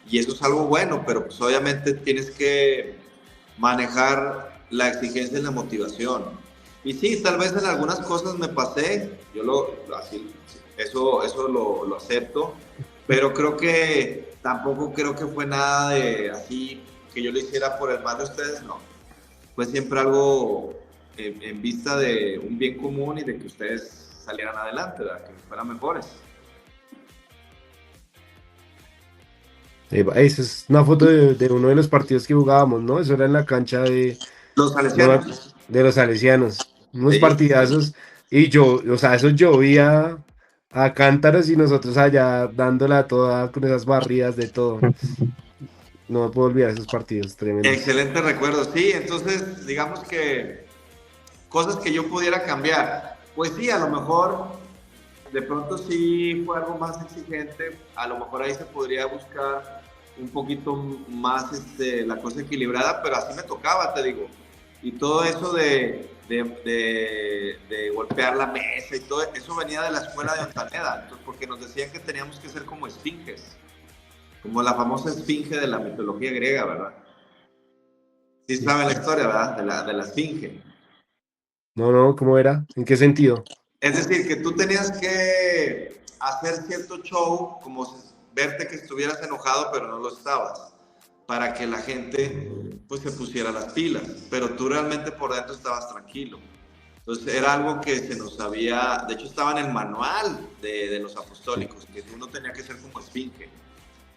y eso es algo bueno, pero pues obviamente tienes que manejar la exigencia y la motivación. Y sí, tal vez en algunas cosas me pasé, eso lo acepto, pero creo que tampoco creo que fue nada de así que yo lo hiciera por el mal de ustedes, no. Fue siempre algo en vista de un bien común y de que ustedes salieran adelante, ¿verdad? Que fueran mejores. Esa es una foto de uno de los partidos que jugábamos, ¿no? Eso era en la cancha Los salesianos. de los salesianos. Unos Sí. partidazos. Y o sea, eso llovía a cántaros y nosotros allá dándola toda con esas barridas de todo. no puedo olvidar esos partidos, tremendo. Excelente recuerdo, sí. Entonces, digamos que cosas que yo pudiera cambiar. Pues sí, a lo mejor de pronto sí fue algo más exigente. A lo mejor ahí se podría buscar un poquito más la cosa equilibrada, pero así me tocaba, te digo. Y todo eso de golpear la mesa y todo eso venía de la escuela de Ontaneda, entonces, porque nos decían que teníamos que ser como esfinges, como la famosa esfinge de la mitología griega, ¿verdad? Sí saben la historia, ¿verdad? De la esfinge. No, ¿cómo era? ¿En qué sentido? Es decir, que tú tenías que hacer cierto show, como verte que estuvieras enojado, pero no lo estabas, para que la gente pues se pusiera las pilas, pero tú realmente por dentro estabas tranquilo. Entonces era algo que se nos había, de hecho estaba en el manual de los apostólicos, que tú no tenías que ser como esfinge.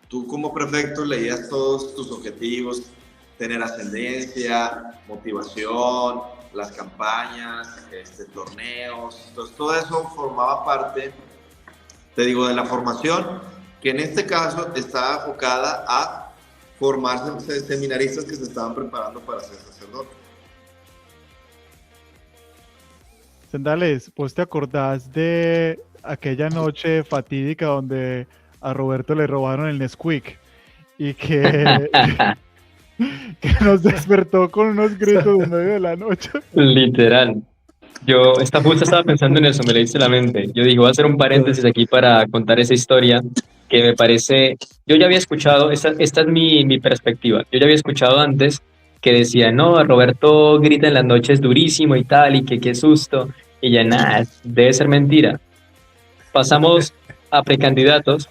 Tú como prefecto leías todos tus objetivos, tener ascendencia, motivación, las campañas, torneos, entonces todo eso formaba parte, te digo, de la formación, que en este caso estaba enfocada a formarse seminaristas que se estaban preparando para ser sacerdotes. Sendales, ¿vos te acordás de aquella noche fatídica donde a Roberto le robaron el Nesquik y que nos despertó con unos gritos en medio de la noche? Literal. Yo justo estaba pensando en eso, me leíste la mente. Yo dije, voy a hacer un paréntesis aquí para contar esa historia que me parece, yo ya había escuchado, esta es mi perspectiva, yo ya había escuchado antes que decía, no, Roberto grita en las noches durísimo y tal, y que qué susto, y ya nada, debe ser mentira. Pasamos a precandidatos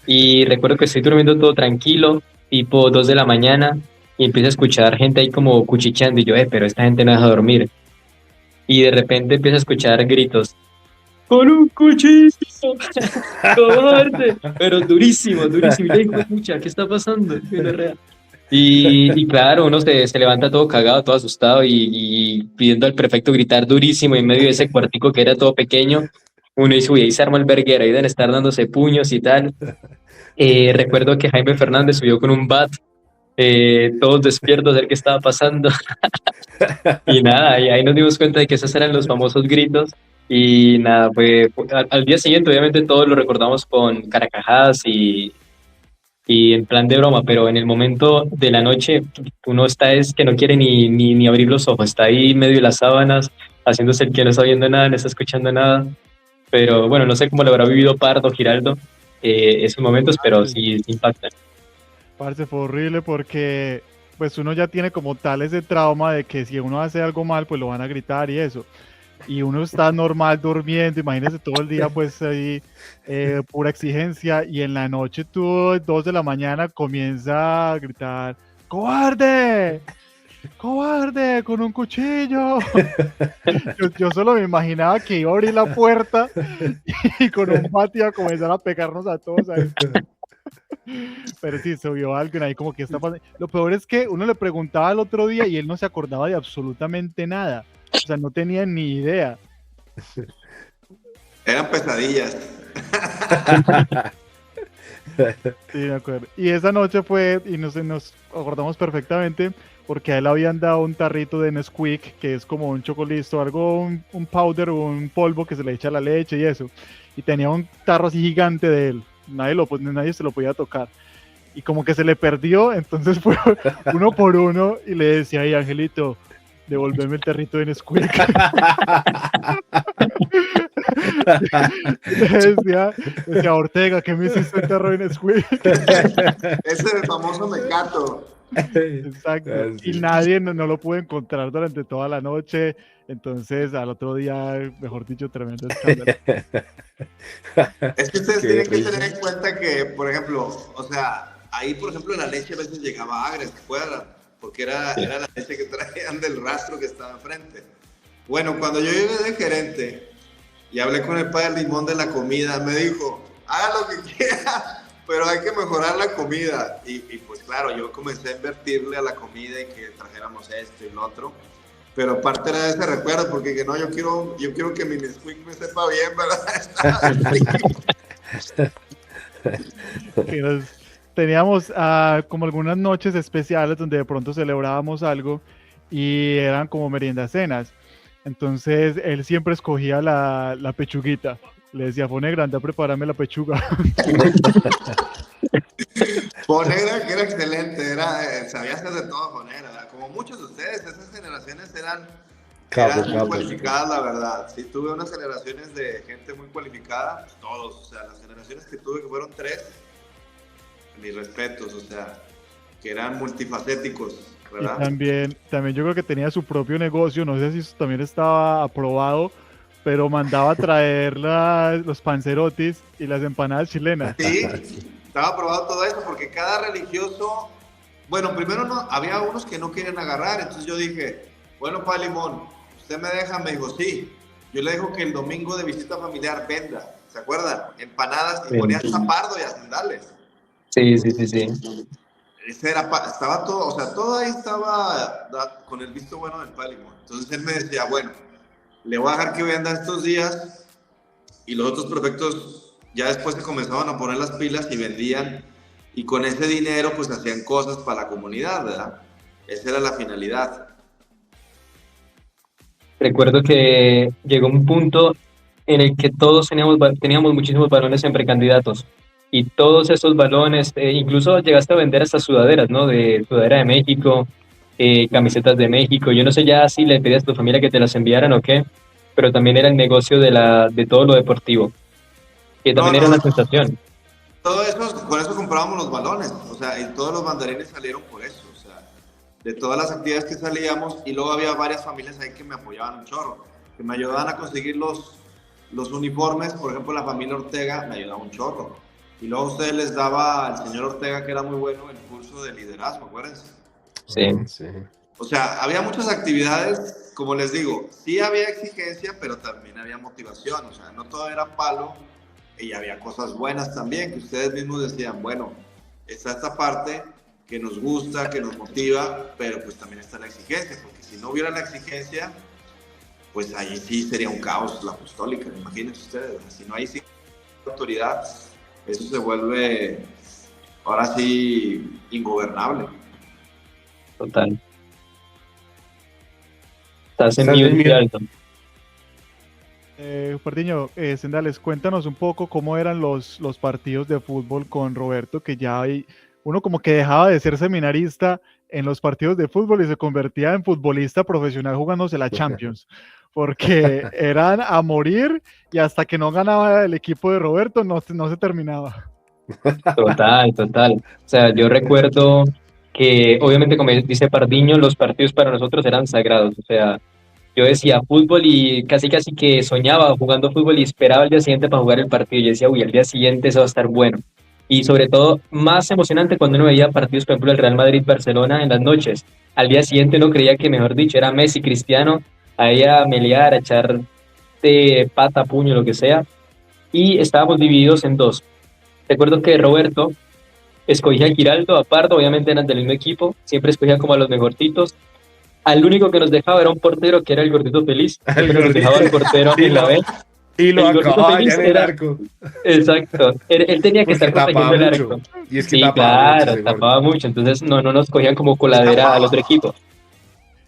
y recuerdo que estoy durmiendo todo tranquilo, tipo 2 de la mañana, y empiezo a escuchar gente ahí como cuchicheando, y yo, pero esta gente no deja dormir. Y de repente empiezo a escuchar gritos, ¡con un cuchillo! ¡Cobarde! Pero durísimo, durísimo. Y yo digo, escucha, ¿qué está pasando? Y claro, uno se levanta todo cagado, todo asustado y pidiendo al prefecto gritar durísimo en medio de ese cuartico que era todo pequeño. Uno dice, uy, ahí se armó el verguero, ahí deben estar dándose puños y tal. Recuerdo que Jaime Fernández subió con un bat, todos despiertos de ver qué estaba pasando. Y nada, y ahí nos dimos cuenta de que esos eran los famosos gritos. Y nada, al día siguiente, obviamente, todos lo recordamos con carcajadas y en plan de broma, pero en el momento de la noche, uno está es que no quiere ni abrir los ojos, está ahí medio de las sábanas, haciéndose el que no está viendo nada, no está escuchando nada. Pero bueno, no sé cómo lo habrá vivido Pardo, Giraldo, esos momentos, pero sí impactan. Parce, fue horrible porque pues uno ya tiene como tal ese trauma de que si uno hace algo mal, pues lo van a gritar y eso. Y uno está normal durmiendo, imagínese todo el día pues ahí pura exigencia, y en la noche tú 2 de la mañana comienza a gritar ¡cobarde! ¡Cobarde! ¡Con un cuchillo! Yo solo me imaginaba que iba a abrir la puerta y con un bat iba a comenzar a pegarnos a todos ahí. Pero sí, se vio algo ahí como que está pasando. Lo peor es que uno le preguntaba el otro día y él no se acordaba de absolutamente nada. O sea, no tenía ni idea. Eran pesadillas. Sí, me acuerdo. Y esa noche fue, y nos acordamos perfectamente, porque a él habían dado un tarrito de Nesquik, que es como un chocolisto, algo, un powder, un polvo que se le echa la leche y eso. Y tenía un tarro así gigante de él. Nadie se lo podía tocar. Y como que se le perdió, entonces fue uno por uno y le decía, ay, Angelito, devolverme el tarrito de Nesquik. decía Ortega, ¿qué me hiciste el tarro de Nesquik? Ese es el famoso mecato. Exacto. Y nadie no lo pudo encontrar durante toda la noche. Entonces, al otro día, mejor dicho, tremendo escándalo. Es que ustedes tienen que tener en cuenta que, por ejemplo, o sea, ahí, por ejemplo, la leche a veces llegaba agria, ¿se acuerdan? Porque era la leche que traían del rastro que estaba enfrente. Bueno, cuando yo llegué de gerente y hablé con el padre Limón de la comida, me dijo, haga lo que quiera, pero hay que mejorar la comida. Y pues claro, yo comencé a invertirle a la comida y que trajéramos esto y lo otro. Pero parte era de ese recuerdo, porque que no, yo quiero que mi Nesquik me sepa bien, ¿verdad? teníamos como algunas noches especiales donde de pronto celebrábamos algo y eran como meriendas cenas. Entonces él siempre escogía la pechuguita. Le decía, Fonegra, anda a prepararme la pechuga. Fonegra, que era excelente, sabía hacer de todo Fonegra. Como muchos de ustedes, esas generaciones eran muy cualificadas, la verdad. Sí, tuve unas generaciones de gente muy cualificada, todos. O sea, las generaciones que tuve, que fueron 3, mis respetos, o sea, que eran multifacéticos, ¿verdad? Y también yo creo que tenía su propio negocio, no sé si eso también estaba aprobado, pero mandaba a traer los panzerotis y las empanadas chilenas. Sí, estaba aprobado todo eso porque cada religioso, bueno, primero había unos que no querían agarrar, entonces yo dije, bueno, pa Limón, usted me deja, me dijo, sí, yo le dejo que el domingo de visita familiar venda, ¿se acuerdan? Empanadas y ponía chapardo y hacendales. Sí. Estaba todo, o sea, todo ahí estaba con el visto bueno del Palimón. Entonces él me decía, bueno, le voy a dejar que venda estos días, y los otros prefectos ya después se comenzaban a poner las pilas y vendían, y con ese dinero pues hacían cosas para la comunidad, ¿verdad? Esa era la finalidad. Recuerdo que llegó un punto en el que todos teníamos muchísimos balones en precandidatos. Y todos esos balones, incluso llegaste a vender hasta sudaderas, ¿no? De sudadera de México, camisetas de México. Yo no sé ya si le pedías a tu familia que te las enviaran o qué, pero también era el negocio de todo lo deportivo, que también era una sensación. Todo eso, por eso comprábamos los balones, o sea, y todos los banderines salieron por eso, o sea, de todas las actividades que salíamos, y luego había varias familias ahí que me apoyaban un chorro, que me ayudaban a conseguir los uniformes. Por ejemplo, la familia Ortega me ayudaba un chorro. Y luego a ustedes les daba al señor Ortega, que era muy bueno, el curso de liderazgo, acuérdense. Sí. O sea, había muchas actividades, como les digo, sí había exigencia, pero también había motivación. O sea, no todo era palo, y había cosas buenas también, que ustedes mismos decían, bueno, está esta parte que nos gusta, que nos motiva, pero pues también está la exigencia, porque si no hubiera la exigencia, pues ahí sí sería un caos la apostólica, imagínense ustedes. Si no hay autoridad, eso se vuelve, ahora sí, ingobernable. Total. Estás en mute alto. Partiño, Sendales, cuéntanos un poco cómo eran los partidos de fútbol con Roberto, que ya uno como que dejaba de ser seminarista en los partidos de fútbol y se convertía en futbolista profesional jugándose la Champions, porque eran a morir y hasta que no ganaba el equipo de Roberto no se terminaba. Total. O sea, yo recuerdo que obviamente, como dice Pardiño, los partidos para nosotros eran sagrados. O sea, yo decía fútbol y casi que soñaba jugando fútbol y esperaba el día siguiente para jugar el partido. Yo decía, uy, el día siguiente eso va a estar bueno. Y sobre todo, más emocionante cuando uno veía partidos, por ejemplo, el Real Madrid-Barcelona en las noches. Al día siguiente uno creía que, mejor dicho, era Messi, Cristiano, ahí a melear, a echar de pata, puño, lo que sea. Y estábamos divididos en dos. Recuerdo que Roberto escogía a Giraldo, a Pardo, obviamente eran del mismo equipo, siempre escogía como a los mejorcitos. Al único que nos dejaba era un portero que era el gordito feliz, que nos dejaba el portero en la B. Y lo acababa ya en el arco. Exacto, él tenía que estar protegiendo el arco. Y es que sí, claro, tapaba mucho, entonces no nos cogían como coladera al otro equipo.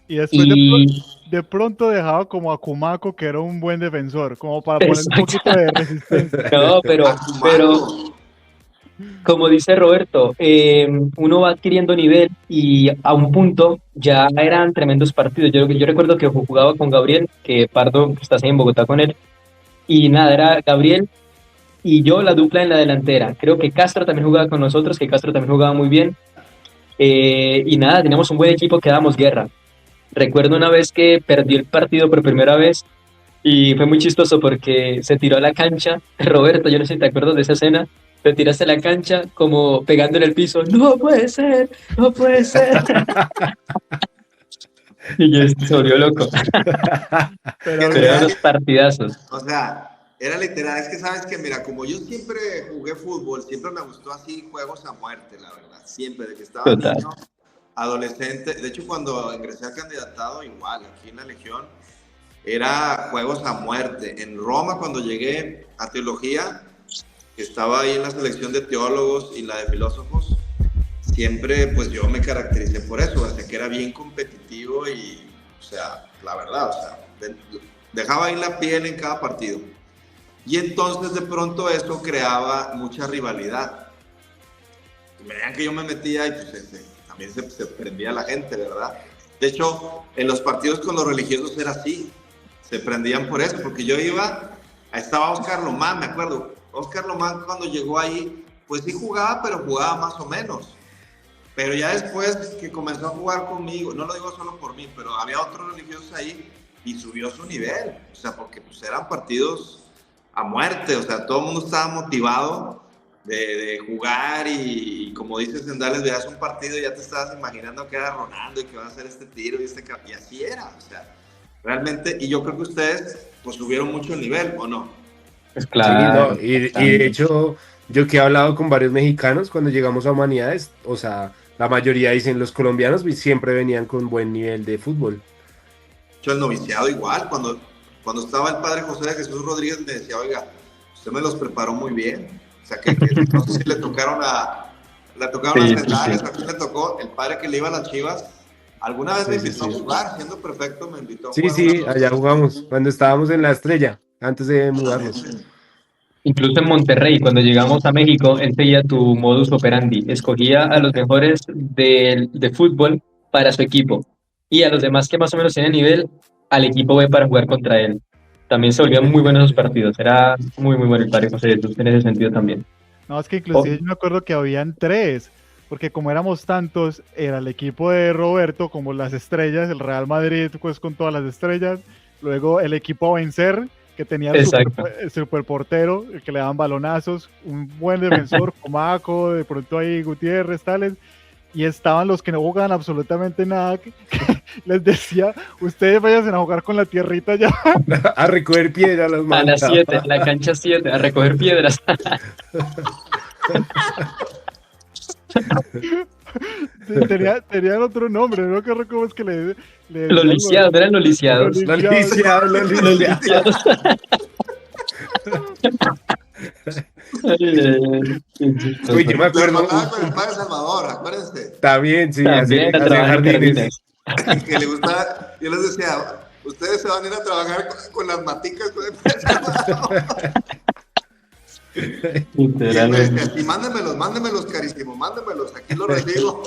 Y después de pronto dejaba como a Cumaco, que era un buen defensor, como para poner un poquito de resistencia. No, pero como dice Roberto, uno va adquiriendo nivel y a un punto ya eran tremendos partidos. Yo recuerdo que jugaba con Gabriel, que Pardo estás ahí en Bogotá con él, y nada, era Gabriel y yo la dupla en la delantera. Creo que Castro también jugaba con nosotros, que Castro también jugaba muy bien. Y nada, teníamos un buen equipo que dábamos guerra. Recuerdo una vez que perdió el partido por primera vez y fue muy chistoso porque se tiró a la cancha. Roberto, yo no sé si te acuerdas de esa escena. Te tiraste a la cancha como pegando en el piso. ¡No puede ser! ¡No puede ser! Y yo se volvió loco. Pero eran los partidazos. O sea, era literal. Es que sabes que, mira, como yo siempre jugué fútbol, siempre me gustó así juegos a muerte, la verdad. Siempre, de que estaba niño, adolescente. De hecho, cuando ingresé al candidatado, igual, aquí en la Legión, era juegos a muerte. En Roma, cuando llegué a teología, estaba ahí en la selección de teólogos y la de filósofos, siempre pues yo me caractericé por eso, hasta que era bien competitivo y, o sea, la verdad, o sea, dejaba ahí la piel en cada partido. Y entonces de pronto eso creaba mucha rivalidad. Y me veían que yo me metía y pues también se prendía la gente, ¿verdad? De hecho, en los partidos con los religiosos era así, se prendían por eso, porque yo estaba Oscar Lomán, me acuerdo. Oscar Lomán cuando llegó ahí, pues sí jugaba, pero jugaba más o menos. Pero ya después que comenzó a jugar conmigo, no lo digo solo por mí, pero había otros religiosos ahí y subió su nivel. O sea, porque pues eran partidos a muerte, o sea, todo el mundo estaba motivado de jugar y como dices en Dallas, veías un partido y ya te estabas imaginando que era Ronaldo y que van a hacer este tiro y así era, o sea, realmente, y yo creo que ustedes pues subieron mucho el nivel, ¿o no? Pues claro. Sí, no, y de hecho, yo que he hablado con varios mexicanos cuando llegamos a Humanidades, o sea, la mayoría dicen los colombianos siempre venían con buen nivel de fútbol. Yo el noviciado igual, cuando estaba el padre José de Jesús Rodríguez me decía, oiga, usted me los preparó muy bien, o sea, que no sé si le tocaron las sandalias, a quién le tocó, el padre que le iba a las Chivas, alguna vez me invitó a jugar, siendo perfecto me invitó a jugar. Sí, allá jugamos, cuando estábamos en La Estrella, antes de mudarnos. Incluso en Monterrey, cuando llegamos a México, él seguía tu modus operandi. Escogía a los mejores de fútbol para su equipo y a los demás que más o menos tienen nivel, al equipo B para jugar contra él. También se volvían muy buenos esos partidos. Era muy, muy bueno el padre José Jesús en ese sentido también. No, es que inclusive yo me acuerdo que habían 3, porque como éramos tantos, era el equipo de Roberto, como las estrellas, el Real Madrid pues con todas las estrellas, luego el equipo a vencer, que tenía el super portero, el que le daban balonazos, un buen defensor, Comaco, de pronto ahí Gutiérrez, tales, y estaban los que no jugaban absolutamente nada, que les decía, ustedes vayan a jugar con la tierrita ya. A recoger piedras los a las 7, en la cancha 7, a recoger piedras. Tenían otro nombre, no recuerdo cómo es que le los lisiados, eran los lisiados. Los lisiados. Uy, yo me acuerdo. Con el padre Salvador, acuérdense. También, sí, también hace jardines. Que le gustaba, yo les decía, ustedes se van a ir a trabajar con las maticas con el padre Salvador. Literalmente. Y mándemelos, carísimo, mándemelos, aquí los recibo.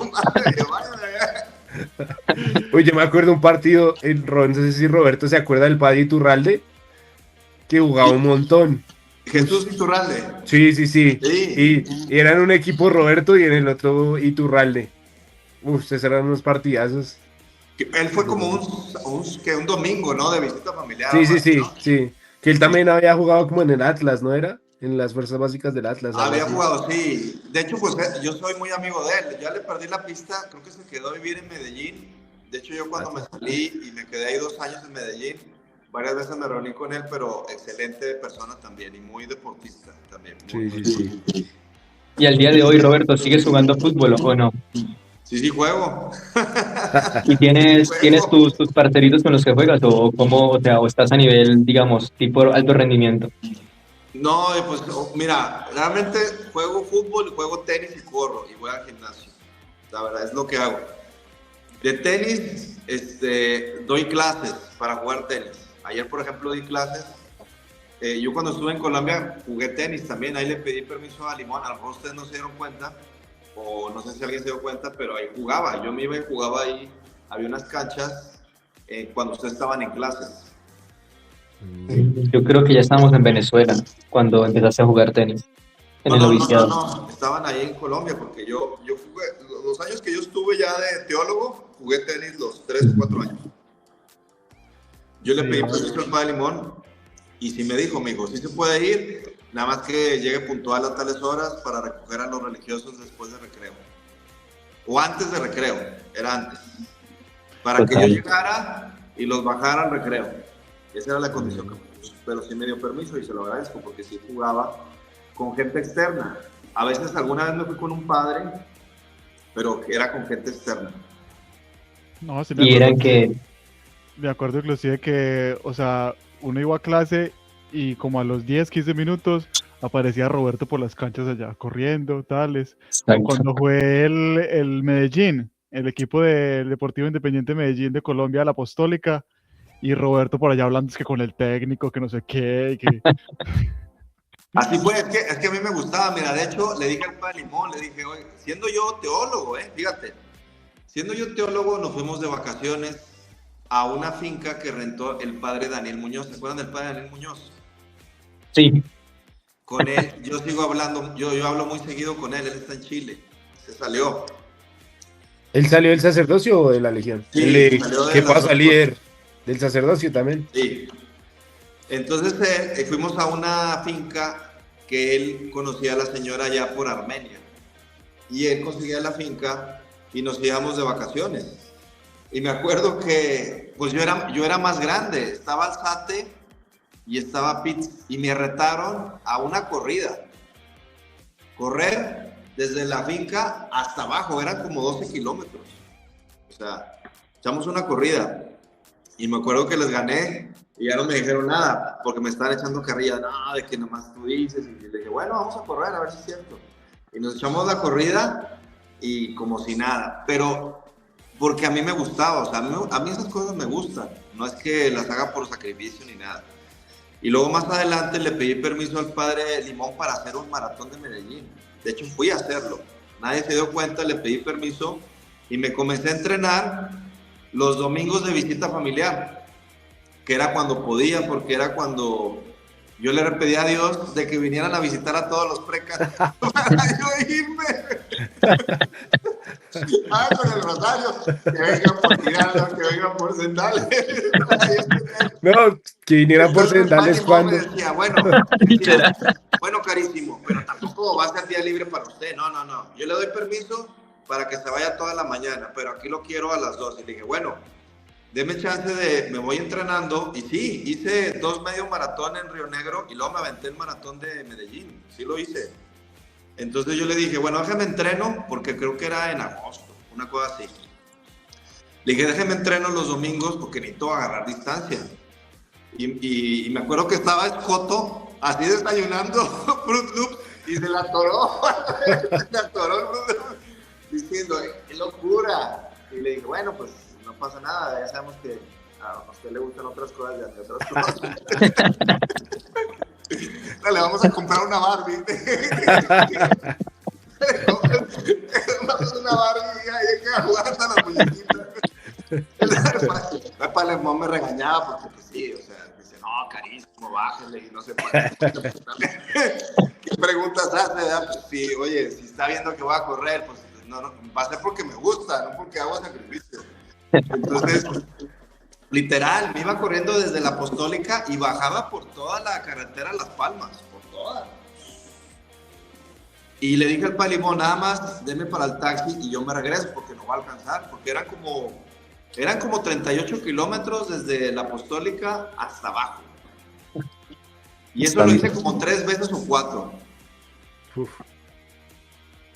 Uy, yo me acuerdo un partido, no sé si Roberto se acuerda del padre Iturralde, que jugaba un montón. Jesús Iturralde. Sí. Y eran un equipo Roberto y en el otro Iturralde. Ustedes eran unos partidazos. Él fue como un domingo, ¿no? De visita familiar. Sí. Que él también había jugado como en el Atlas, ¿no era? En las fuerzas básicas del Atlas. Había jugado, sí. De hecho, pues yo soy muy amigo de él. Ya le perdí la pista, creo que se quedó a vivir en Medellín. De hecho, yo cuando me salí y me quedé ahí 2 años en Medellín, varias veces me reuní con él, pero excelente persona también y muy deportista también. Sí. Y al día de hoy, Roberto, ¿sigues jugando fútbol o no? Sí, juego. ¿Y tienes tus parceritos con los que juegas o cómo, o estás a nivel, digamos, tipo alto rendimiento? No, pues mira, realmente juego fútbol, juego tenis y corro y voy al gimnasio. La verdad, es lo que hago. De tenis, doy clases para jugar tenis. Ayer, por ejemplo, di clases. Yo cuando estuve en Colombia jugué tenis también. Ahí le pedí permiso a Limón. A lo mejor ustedes no se dieron cuenta, o no sé si alguien se dio cuenta, pero ahí jugaba. Yo me iba y jugaba ahí. Había unas canchas cuando ustedes estaban en clases. Yo creo que ya estábamos en Venezuela cuando empezaste a jugar tenis. No, estaban ahí en Colombia porque yo jugué, los años que yo estuve ya de teólogo, jugué tenis los 3 o 4 años. Yo le pedí permiso al padre Limón y sí me dijo, sí se puede ir, nada más que llegue puntual a tales horas para recoger a los religiosos después de recreo. O antes de recreo, era antes. Para que yo llegara y los bajara al recreo. Esa era la condición que me puso, pero sí me dio permiso y se lo agradezco porque sí jugaba con gente externa. A veces alguna vez me fui con un padre, pero era con gente externa. No, sí y eran que... Me acuerdo inclusive que, o sea, uno iba a clase y como a los 10, 15 minutos, aparecía Roberto por las canchas allá, corriendo, tales. O Exacto. cuando fue el Medellín, el equipo del Deportivo Independiente Medellín de Colombia, la Apostólica, y Roberto por allá hablando es que con el técnico, que no sé qué, y que Así fue, es que a mí me gustaba, mira, de hecho le dije al padre Limón, le dije, oye, siendo yo teólogo, fíjate, siendo yo teólogo nos fuimos de vacaciones a una finca que rentó el padre Daniel Muñoz, ¿se acuerdan del padre Daniel Muñoz? Sí, Con él, yo sigo hablando, yo hablo muy seguido con él está en Chile, se salió. ¿Él salió del sacerdocio o de la legión? Sí, El de, salió de ¿qué las pasa, dos líder? cosas. Del sacerdocio también. Sí. Entonces fuimos a una finca que él conocía a la señora allá por Armenia. Y él conseguía la finca y nos íbamos de vacaciones. Y me acuerdo que pues yo era más grande, estaba Alzate y estaba Pitts y me retaron a una corrida. Correr desde la finca hasta abajo, eran como 12 kilómetros. O sea, echamos una corrida. Y me acuerdo que les gané y ya no me dijeron nada, porque me estaban echando carrilla, no, de que nomás tú dices. Y le dije, bueno, vamos a correr, a ver si es cierto. Y nos echamos la corrida y como si nada. Pero porque a mí me gustaba, o sea, a mí esas cosas me gustan. No es que las haga por sacrificio ni nada. Y luego más adelante le pedí permiso al padre Limón para hacer un maratón de Medellín. De hecho, fui a hacerlo. Nadie se dio cuenta, le pedí permiso y me comencé a entrenar los domingos de visita familiar, que era cuando podía, porque era cuando yo le pedí a Dios de que vinieran a visitar a todos los precas para yo irme. Con el rosario, que vengan por Tirano, que vengan por Sendales. No, que viniera por Entonces, Sendales Fanny cuando. me decía, bueno, carísimo, pero tampoco va a ser día libre para usted. No. Yo le doy permiso para que se vaya toda la mañana, pero aquí lo quiero a las 2. Y le dije, bueno, deme chance me voy entrenando. Y sí, hice 2 medio maratón en Río Negro y luego me aventé el maratón de Medellín. Sí lo hice. Entonces yo le dije, bueno, déjeme entreno, porque creo que era en agosto, una cosa así. Le dije, déjeme entreno los domingos porque necesito agarrar distancia. Y me acuerdo que estaba Escoto, así desayunando Fruit Loops, y se la atoró. Se la atoró el Fruit Loops, diciendo, ¡qué locura! Y le dije, bueno, pues no pasa nada, ya sabemos que a usted le gustan otras cosas y a mí otras cosas. Le vamos a comprar una Barbie. Vamos a una Barbie y hay que jugar hasta las muñequitas. El Palemón me regañaba porque pues, sí, o sea, dice, no, carísimo, bájale y no sé ¿qué preguntas hace? Pues sí, oye, si está viendo que voy a correr, pues no, va a ser porque me gusta, no porque hago sacrificio. Entonces, literal, me iba corriendo desde la Apostólica y bajaba por toda la carretera Las Palmas, por toda. Y le dije al Palimón, nada más, deme para el taxi y yo me regreso porque no va a alcanzar, porque eran como 38 kilómetros desde la Apostólica hasta abajo. Y eso lo hice como 3 veces o 4. Uf.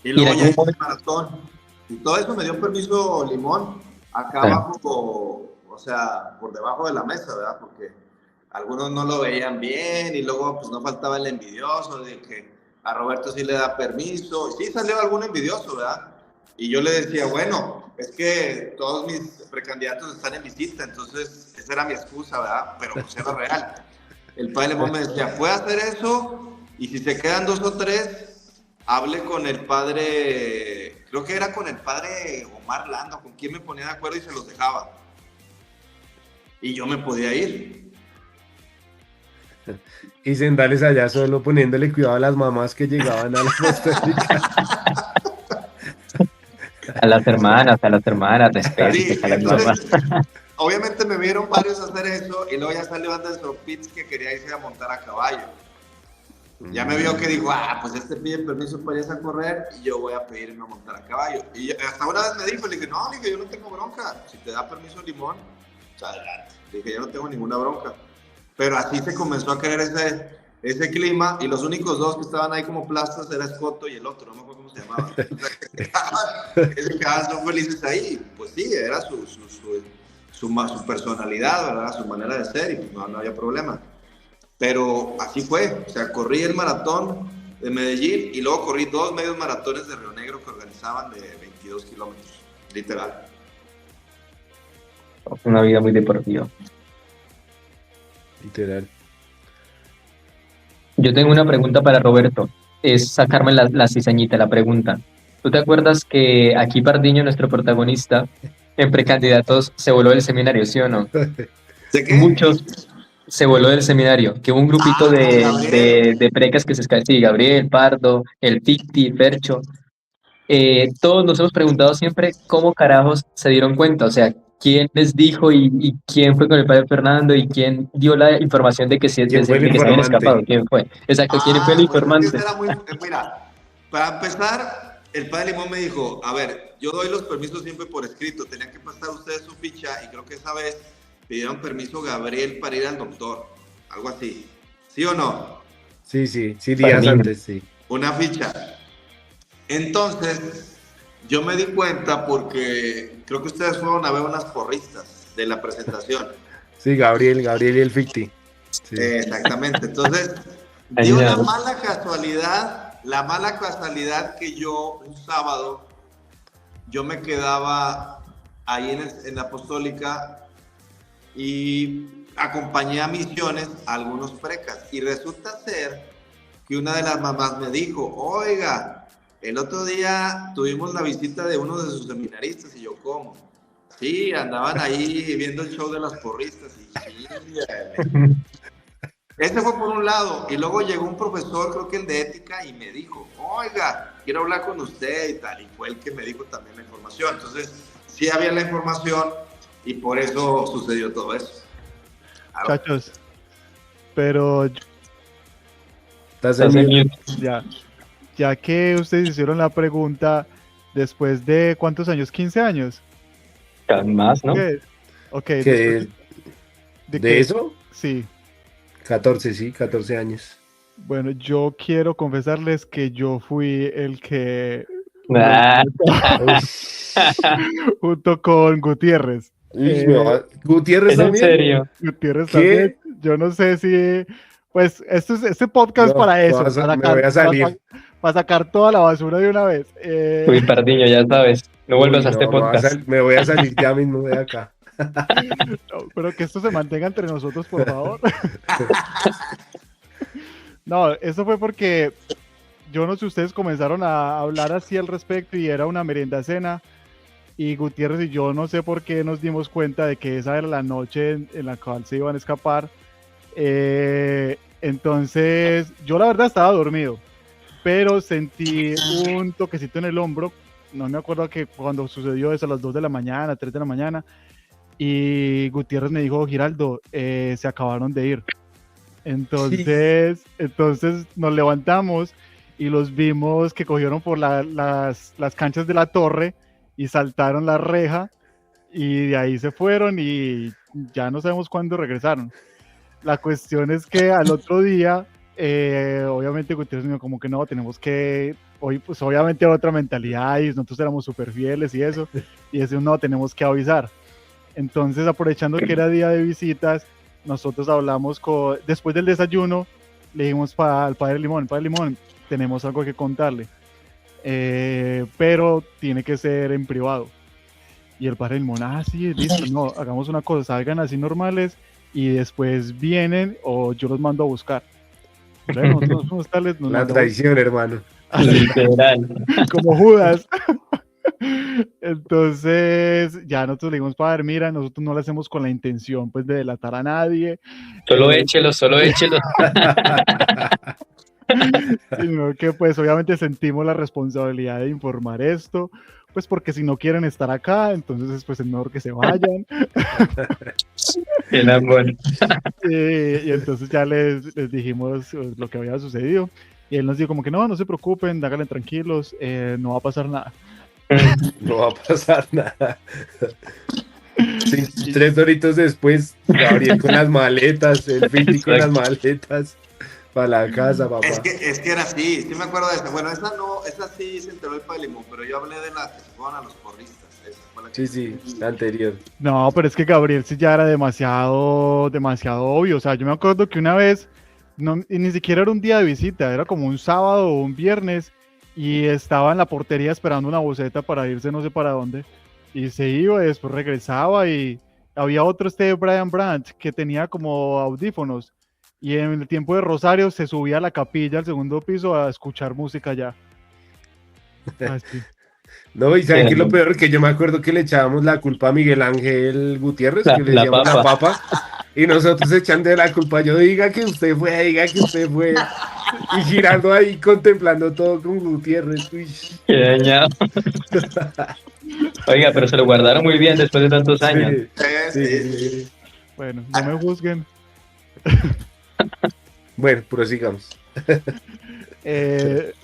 Y luego ya hice el maratón. Y todo eso me dio permiso Limón, acá abajo, o sea, por debajo de la mesa, ¿verdad? Porque algunos no lo veían bien y luego pues no faltaba el envidioso de que a Roberto sí le da permiso. Y sí salió algún envidioso, ¿verdad? Y yo le decía, bueno, es que todos mis precandidatos están en visita, entonces esa era mi excusa, ¿verdad? Pero pues era real. El padre Lemón me decía, puede hacer eso y si se quedan 2 o 3, hable con el padre, creo que era con el padre Omar Lando, con quien me ponía de acuerdo y se los dejaba. Y yo me podía ir. Y Sendales allá solo poniéndole cuidado a las mamás que llegaban a la Apostólica. A las hermanas, respeto, Sí, a las mamás. obviamente me vieron varios hacer eso y luego ya salió Anderson Pitts que quería irse a montar a caballo. Ya me vio que dijo, pues este pide permiso para irse a correr y yo voy a pedirme a montar a caballo. Y hasta una vez me dijo, le dije, no, yo no tengo bronca. Si te da permiso Limón, adelante. Le dije, yo no tengo ninguna bronca. Pero así se comenzó a crear ese clima y los únicos 2 que estaban ahí como plastas era Escoto y el otro, no me acuerdo cómo se llamaban. Que son felices ahí. Pues sí, era su personalidad, ¿verdad? Su manera de ser y pues no había problema. pero así fue. O sea, corrí el maratón de Medellín y luego corrí 2 medios maratones de Río Negro que organizaban de 22 kilómetros, literal. Una vida muy deportiva. Literal. Yo tengo una pregunta para Roberto. Es sacarme la cizañita, la pregunta. ¿Tú te acuerdas que aquí Pardiño, nuestro protagonista, en precandidatos se voló del seminario, sí o no? ¿De qué? Muchos se voló del seminario, que hubo un grupito de precas que se escaparon, sí, Gabriel, Pardo, el Ficti, Fercho. Todos nos hemos preguntado siempre cómo carajos se dieron cuenta, o sea, quién les dijo y quién fue con el padre Fernando y quién dio la información de que se, ¿Quién fue el de que se habían informante? escapado, quién fue. Exacto, quién fue el Pues informante. es que eso era muy... Mira, para empezar, el padre Limón me dijo, a ver, yo doy los permisos siempre por escrito, tenían que pasar ustedes su ficha y creo que esa vez pidieron permiso Gabriel para ir al doctor, algo así, ¿sí o no? Sí, días Pardiño. antes, sí. Una ficha. Entonces, yo me di cuenta porque creo que ustedes fueron a ver unas porristas de la presentación. Sí, Gabriel y el Ficti. Sí. Exactamente. Entonces, dio la mala casualidad que yo, un sábado, yo me quedaba ahí en la Apostólica y acompañé a misiones a algunos precas. Y resulta ser que una de las mamás me dijo, oiga, el otro día tuvimos la visita de uno de sus seminaristas. Y yo, ¿cómo? Sí, andaban ahí viendo el show de las porristas. Y sí, ese fue por un lado, y luego llegó un profesor, creo que el de ética, y me dijo, oiga, quiero hablar con usted y tal, y fue el que me dijo también la información. Entonces, sí había la información, y por eso sucedió todo eso. Muchachos, pero Estás en mute. ya que ustedes hicieron la pregunta, después de ¿cuántos años? ¿15 años? Más, ¿no? Okay, ¿De qué? eso? Sí. 14 años. Bueno, yo quiero confesarles que yo fui el que junto con Gutiérrez. ¿Gutiérrez ¿Es también? en serio? Gutiérrez ¿Qué? también. Yo no sé si... Pues este podcast No, para eso, me voy a salir. para sacar toda la basura de una vez. Uy, Pardiño, ya sabes, no vuelvas a este podcast. Me voy a salir ya mismo de acá. No, pero que esto se mantenga entre nosotros, por favor. No, eso fue porque yo no sé, ustedes comenzaron a hablar así al respecto y era una merienda cena. Y Gutiérrez y yo no sé por qué nos dimos cuenta de que esa era la noche en la cual se iban a escapar. Entonces yo la verdad estaba dormido, pero sentí un toquecito en el hombro. No me acuerdo que cuando sucedió eso, a las 2 de la mañana, 3 de la mañana. Y Gutiérrez me dijo, Giraldo, se acabaron de ir. Entonces nos levantamos y los vimos que cogieron por las canchas de la torre y saltaron la reja y de ahí se fueron y ya no sabemos cuándo regresaron. La cuestión es que al otro día, obviamente Gutiérrez me dijo como que no, tenemos que, hoy pues obviamente otra mentalidad y nosotros éramos súper fieles y eso, y decimos no, tenemos que avisar. Entonces, aprovechando que era día de visitas, nosotros hablamos después del desayuno, le dijimos al padre Limón, tenemos algo que contarle, pero tiene que ser en privado. Y el padre Limón, sí, listo, no, hagamos una cosa, salgan así normales y después vienen o yo los mando a buscar. Bueno, la traición, hermano. Literal. Como Judas. Entonces ya nosotros le dijimos, padre, mira, nosotros no lo hacemos con la intención pues de delatar a nadie, solo échelo sino que pues obviamente sentimos la responsabilidad de informar esto, pues porque si no quieren estar acá, entonces pues es mejor que se vayan. El amor. Y entonces ya les dijimos lo que había sucedido y él nos dijo como que no se preocupen, háganle tranquilos, no va a pasar nada. No va a pasar nada. 3 horitos después, Gabriel con las maletas, el Fiti con las maletas para la casa, papá. Es que era así, sí me acuerdo de esa. Bueno, esa sí se enteró el padre Limón, pero yo hablé de la que se fueron a los porristas. Esa fue la que Sí, la anterior. No, pero es que Gabriel sí ya era demasiado obvio. O sea, yo me acuerdo que una vez no, y ni siquiera era un día de visita, era como un sábado o un viernes y estaba en la portería esperando una buseta para irse no sé para dónde y se iba y después regresaba y había otro Brian Brandt que tenía como audífonos y en el tiempo de Rosario se subía a la capilla al segundo piso a escuchar música ya. Así. No, y saben que lo Eh, peor, que yo me acuerdo que le echábamos la culpa a Miguel Ángel Gutiérrez, que le la decíamos la papa. papa, y nosotros echando la culpa, yo diga que usted fue, diga que usted fue, y girando ahí contemplando todo con Gutiérrez. Uy. Qué dañado. Oiga, pero se lo guardaron muy bien después de tantos años. Sí, sí, Sí, sí, sí. sí. Bueno, no me juzguen. Bueno, prosigamos.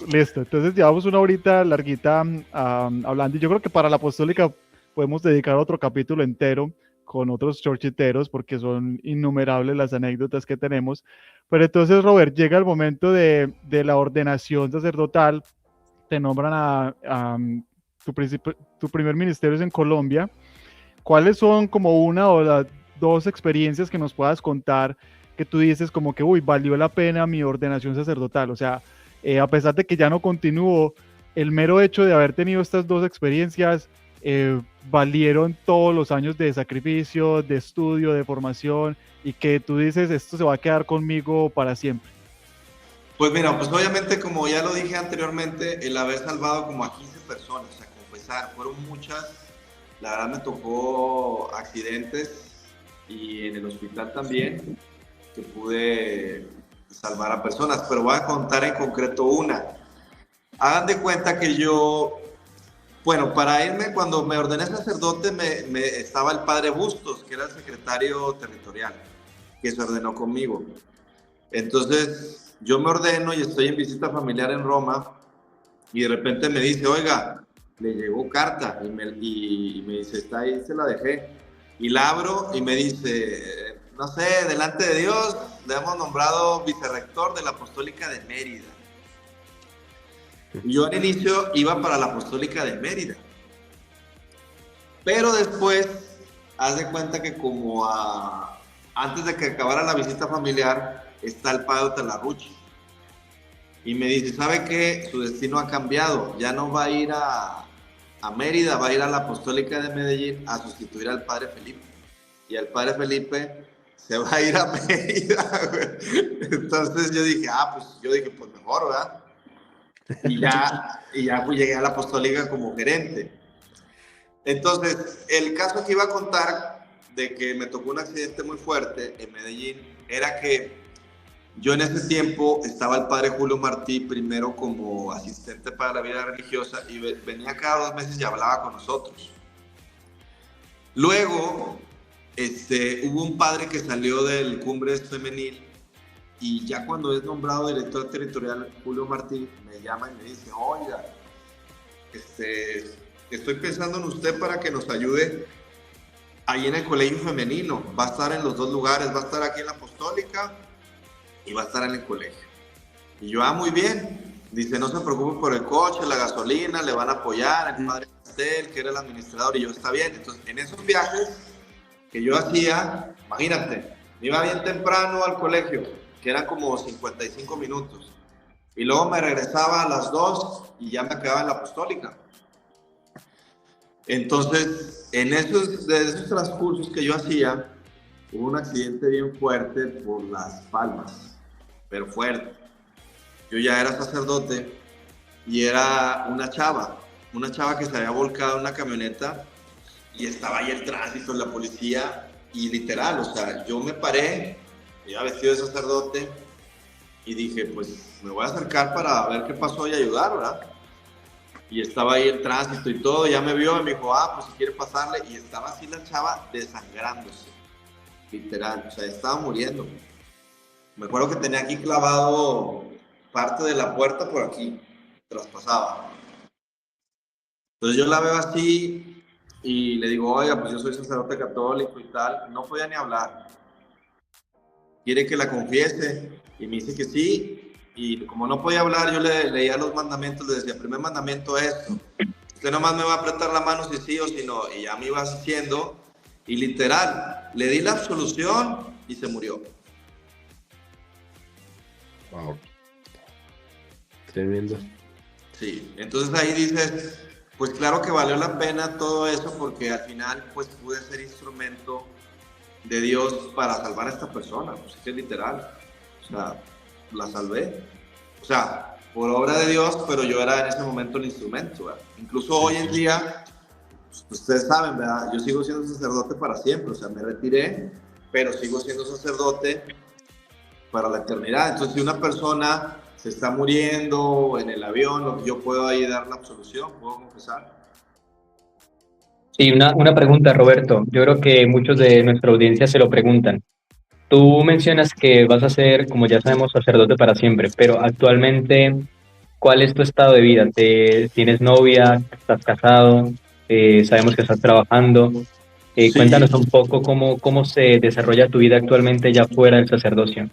Listo, entonces llevamos una horita larguita hablando y yo creo que para la apostólica podemos dedicar otro capítulo entero con otros chorchiteros porque son innumerables las anécdotas que tenemos. Pero entonces, Robert, llega el momento de la ordenación sacerdotal, te nombran tu primer ministerio es en Colombia. ¿Cuáles son como una o las dos experiencias que nos puedas contar que tú dices como que, uy, valió la pena mi ordenación sacerdotal? O sea, a pesar de que ya no continúo, el mero hecho de haber tenido estas dos experiencias valieron todos los años de sacrificio, de estudio, de formación, y que tú dices, esto se va a quedar conmigo para siempre. Pues mira, pues obviamente como ya lo dije anteriormente, el haber salvado como a 15 personas, a confesar, fueron muchas. La verdad me tocó accidentes y en el hospital también, que pude salvar a personas, pero voy a contar en concreto una. Hagan de cuenta que yo, bueno, para irme, cuando me ordené sacerdote, estaba el padre Bustos, que era el secretario territorial, que se ordenó conmigo. Entonces, yo me ordeno y estoy en visita familiar en Roma y de repente me dice, oiga, le llegó carta y me dice, está ahí, se la dejé. Y la abro y me dice, no sé, delante de Dios le hemos nombrado vicerrector de la Apostólica de Mérida. Y yo al inicio iba para la Apostólica de Mérida. Pero después, haz de cuenta que antes de que acabara la visita familiar, está el padre Talarruchi. Y me dice, ¿sabe qué? Su destino ha cambiado. Ya no va a ir a Mérida, va a ir a la Apostólica de Medellín a sustituir al padre Felipe. Y el padre Felipe se va a ir a Mérida. Entonces yo dije, pues mejor, ¿verdad? Y ya pues llegué a la Apostólica como gerente. Entonces, el caso que iba a contar de que me tocó un accidente muy fuerte en Medellín era que yo en ese tiempo estaba el padre Julio Martí primero como asistente para la vida religiosa y venía cada 2 meses y hablaba con nosotros. Luego, hubo un padre que salió del Cumbres Femenil y ya cuando es nombrado director territorial, Julio Martí me llama y me dice, oiga, estoy pensando en usted para que nos ayude ahí en el colegio femenino. Va a estar en los 2 lugares, va a estar aquí en la Apostólica y va a estar en el colegio. Y yo, muy bien. Dice, no se preocupe por el coche, la gasolina, le van a apoyar, el padre Castel, que era el administrador, y yo, está bien. Entonces, en esos viajes que yo hacía, imagínate, me iba bien temprano al colegio, que eran como 55 minutos, y luego me regresaba a las 2 y ya me quedaba en la Apostólica. Entonces, de esos transcursos que yo hacía, hubo un accidente bien fuerte por Las Palmas, pero fuerte. Yo ya era sacerdote y era una chava que se había volcado en una camioneta y estaba ahí el tránsito, la policía, y literal, o sea, yo me paré, iba vestido de sacerdote y dije, pues me voy a acercar para ver qué pasó y ayudar, ¿verdad? Y estaba ahí el tránsito y todo, ya me vio y me dijo, pues si quiere pasarle, y estaba así la chava desangrándose, literal, o sea, estaba muriendo. Me acuerdo que tenía aquí clavado parte de la puerta por aquí, traspasaba. Entonces yo la veo así y le digo, oiga, pues yo soy sacerdote católico y tal. No podía ni hablar. ¿Quiere que la confiese? Y me dice que sí. Y como no podía hablar, yo le leía los mandamientos, le decía, primer mandamiento es esto. Usted nomás me va a apretar la mano si sí o si no. Y ya me iba haciendo. Y literal, le di la absolución y se murió. Wow, tremendo. Sí, entonces ahí dices, pues claro que valió la pena todo eso porque al final pues pude ser instrumento de Dios para salvar a esta persona, pues es que es literal, o sea, la salvé, o sea, por obra de Dios, pero yo era en ese momento el instrumento, ¿verdad? Incluso hoy en día, pues, ustedes saben, ¿verdad? Yo sigo siendo sacerdote para siempre, o sea, me retiré, pero sigo siendo sacerdote para la eternidad. Entonces, si una persona se está muriendo en el avión, lo que yo puedo ahí dar la absolución, puedo confesar. Sí, una pregunta, Roberto. Yo creo que muchos de nuestra audiencia se lo preguntan. Tú mencionas que vas a ser, como ya sabemos, sacerdote para siempre, pero actualmente, ¿cuál es tu estado de vida? ¿Tienes novia? ¿Estás casado? Sabemos que estás trabajando. Sí, Cuéntanos un poco cómo se desarrolla tu vida actualmente ya fuera del sacerdocio.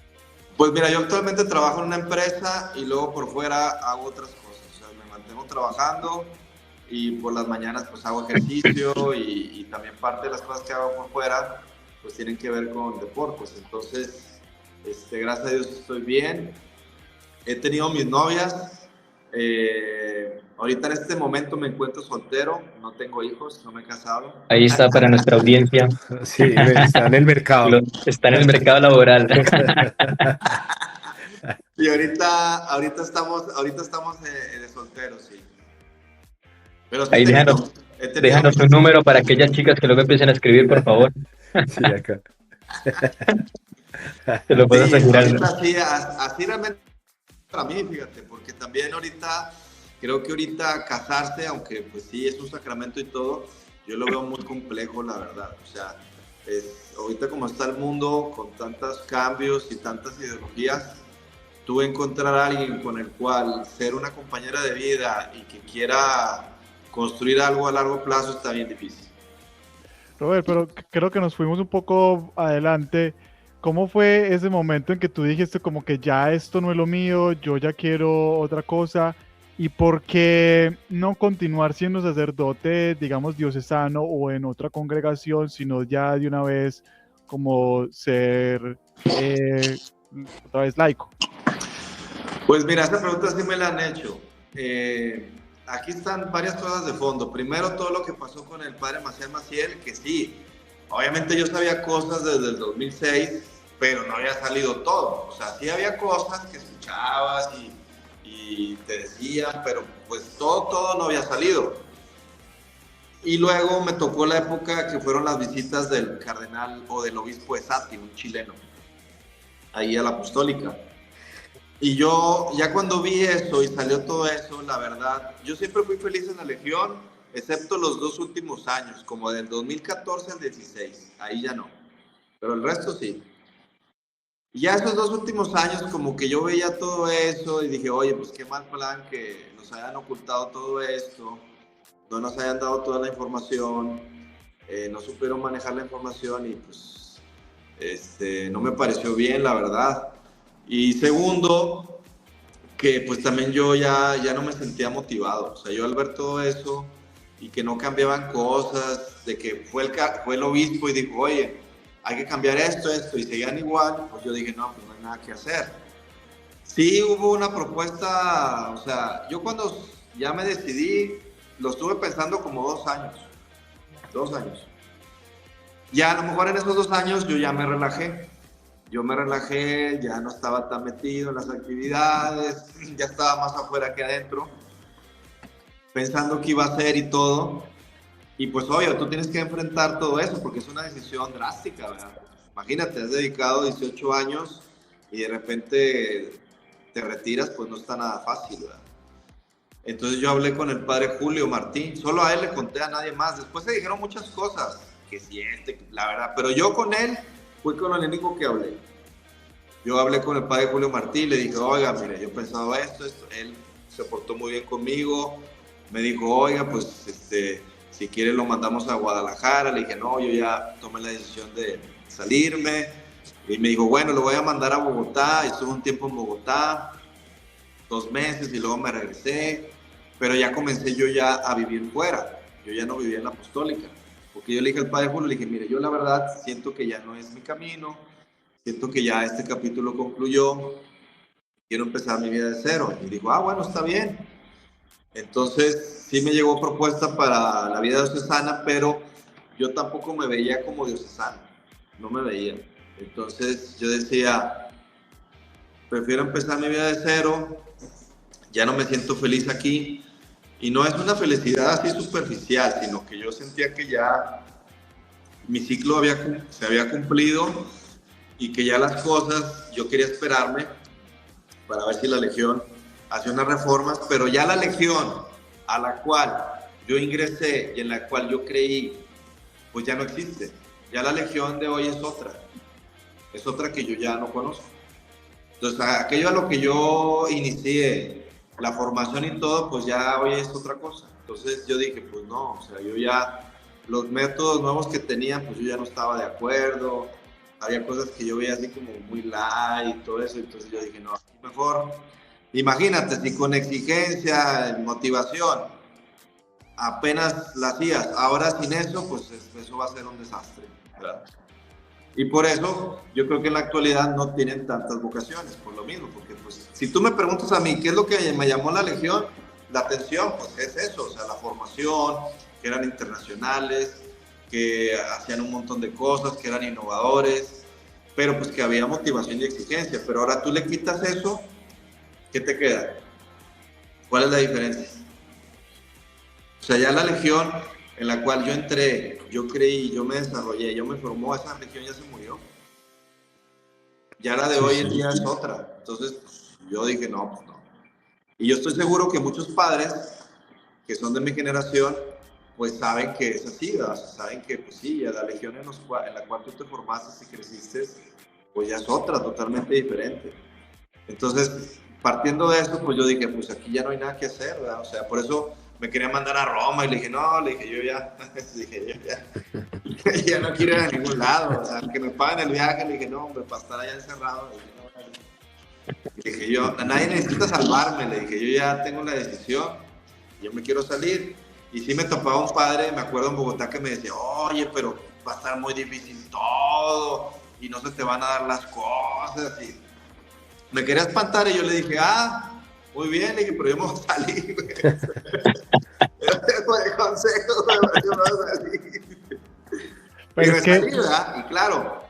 pues mira, yo actualmente trabajo en una empresa y luego por fuera hago otras cosas. O sea, me mantengo trabajando y por las mañanas pues hago ejercicio y también parte de las cosas que hago por fuera pues tienen que ver con deportes. Entonces, gracias a Dios estoy bien. He tenido mis novias. Ahorita en este momento me encuentro soltero, no tengo hijos, no me he casado. Ahí está para nuestra audiencia. Sí, está en el mercado. Está en el mercado laboral. Y ahorita estamos de solteros, sí. Pero sí Ahí he tenido déjanos un mis... número para aquellas chicas que luego empiecen a escribir, por favor. Sí, acá. Te lo puedo Sí, asegurar. ahorita sí, así realmente para mí, fíjate, porque también ahorita, creo que ahorita casarse, aunque pues sí es un sacramento y todo, yo lo veo muy complejo, la verdad. O sea, ahorita como está el mundo, con tantos cambios y tantas ideologías, tú encontrar a alguien con el cual ser una compañera de vida y que quiera construir algo a largo plazo está bien difícil. Robert, pero creo que nos fuimos un poco adelante. ¿Cómo fue ese momento en que tú dijiste como que ya esto no es lo mío, yo ya quiero otra cosa? ¿Y por qué no continuar siendo sacerdote, digamos, diocesano o en otra congregación, sino ya de una vez como ser otra vez laico? Pues mira, esta pregunta sí me la han hecho. Aquí están varias cosas de fondo. Primero, todo lo que pasó con el padre Maciel Maciel, que sí, obviamente yo sabía cosas desde el 2006, pero no había salido todo. O sea, sí había cosas que escuchabas y te decían, pero pues todo no había salido. Y luego me tocó la época que fueron las visitas del cardenal o del obispo de Sati, un chileno, ahí a la apostólica. Y yo, ya cuando vi eso y salió todo eso, la verdad, yo siempre fui feliz en la Legión, excepto los 2 últimos años, como del 2014 al 16, ahí ya no, pero el resto sí. Y ya esos 2 últimos años, como que yo veía todo eso y dije, oye, pues qué mal plan que nos hayan ocultado todo esto, no nos hayan dado toda la información, no supieron manejar la información y pues no me pareció bien, la verdad. Y segundo, que pues también yo ya no me sentía motivado. O sea, yo al ver todo eso y que no cambiaban cosas, de que fue el obispo y dijo, oye, hay que cambiar esto, y seguían igual, pues yo dije, no, pues no hay nada que hacer. Sí hubo una propuesta, o sea, yo cuando ya me decidí, lo estuve pensando como 2 años. 2 años. Ya a lo mejor en esos 2 años yo ya me relajé. Yo me relajé, ya no estaba tan metido en las actividades, ya estaba más afuera que adentro, pensando qué iba a hacer y todo. Y pues obvio, tú tienes que enfrentar todo eso porque es una decisión drástica, ¿verdad? Imagínate, has dedicado 18 años y de repente te retiras, pues no está nada fácil, ¿verdad? Entonces yo hablé con el padre Julio Martín, solo a él le conté, a nadie más. Después se dijeron muchas cosas, que sí, la verdad, pero yo con él fue con el único que hablé. Yo hablé con el padre Julio Martín, le dije, oiga, mire, yo pensaba esto, él se portó muy bien conmigo, me dijo, oiga, pues si quiere lo mandamos a Guadalajara. Le dije, no, yo ya tomé la decisión de salirme. Y me dijo, bueno, lo voy a mandar a Bogotá. Estuve un tiempo en Bogotá, 2 meses, y luego me regresé, pero ya comencé yo ya a vivir fuera. Yo ya no vivía en la apostólica, porque yo le dije al padre Julio, le dije, mire, yo la verdad siento que ya no es mi camino, siento que ya este capítulo concluyó, quiero empezar mi vida de cero. Y dijo, bueno, está bien. Entonces, sí me llegó propuesta para la vida diocesana, pero yo tampoco me veía como diocesano, no me veía. Entonces, yo decía, prefiero empezar mi vida de cero, ya no me siento feliz aquí. Y no es una felicidad así superficial, sino que yo sentía que ya mi ciclo se había cumplido y que ya las cosas, yo quería esperarme para ver si la Legión hacía unas reformas, pero ya la Legión a la cual yo ingresé y en la cual yo creí, pues ya no existe. Ya la Legión de hoy es otra que yo ya no conozco. Entonces, aquello a lo que yo inicié, la formación y todo, pues ya hoy es otra cosa. Entonces yo dije, pues no, o sea, yo ya, los métodos nuevos que tenía, pues yo ya no estaba de acuerdo, había cosas que yo veía así como muy light y todo eso, entonces yo dije, no, mejor, imagínate, si con exigencia, motivación, apenas la hacías, ahora sin eso, pues eso va a ser un desastre, ¿verdad? Y por eso yo creo que en la actualidad no tienen tantas vocaciones, por lo mismo, porque pues si tú me preguntas a mí qué es lo que me llamó la Legión, la atención, pues es eso, o sea, la formación, que eran internacionales, que hacían un montón de cosas, que eran innovadores, pero pues que había motivación y exigencia, pero ahora tú le quitas eso, ¿qué te queda? ¿Cuál es la diferencia? O sea, ya la Legión en la cual yo entré, yo creí, yo me desarrollé, yo me formó, esa Legión ya se murió. Ya la de hoy en día es otra. Entonces, pues, yo dije, no, pues no. Y yo estoy seguro que muchos padres que son de mi generación, pues saben que es así, ¿verdad? Saben que, pues sí, ya la Legión en la cual tú te formaste y creciste, pues ya es otra, totalmente diferente. Entonces, partiendo de eso, pues yo dije, pues aquí ya no hay nada que hacer, ¿verdad? O sea, por eso me quería mandar a Roma y le dije, no, le dije, yo ya, ya no quiero ir a ningún lado, o sea, que me paguen el viaje, le dije, no, hombre, para estar allá encerrado, le dije, yo, a nadie necesita salvarme, le dije, yo ya tengo la decisión, yo me quiero salir. Y sí me topaba un padre, me acuerdo en Bogotá, que me decía, oye, pero va a estar muy difícil todo, y no se te van a dar las cosas, y me quería espantar, y yo le dije, muy bien, le dije, pero yo me voy a salir, güey. Fue el consejo, yo me voy a salir. Pero y me es que... salí, ¿verdad? Y claro,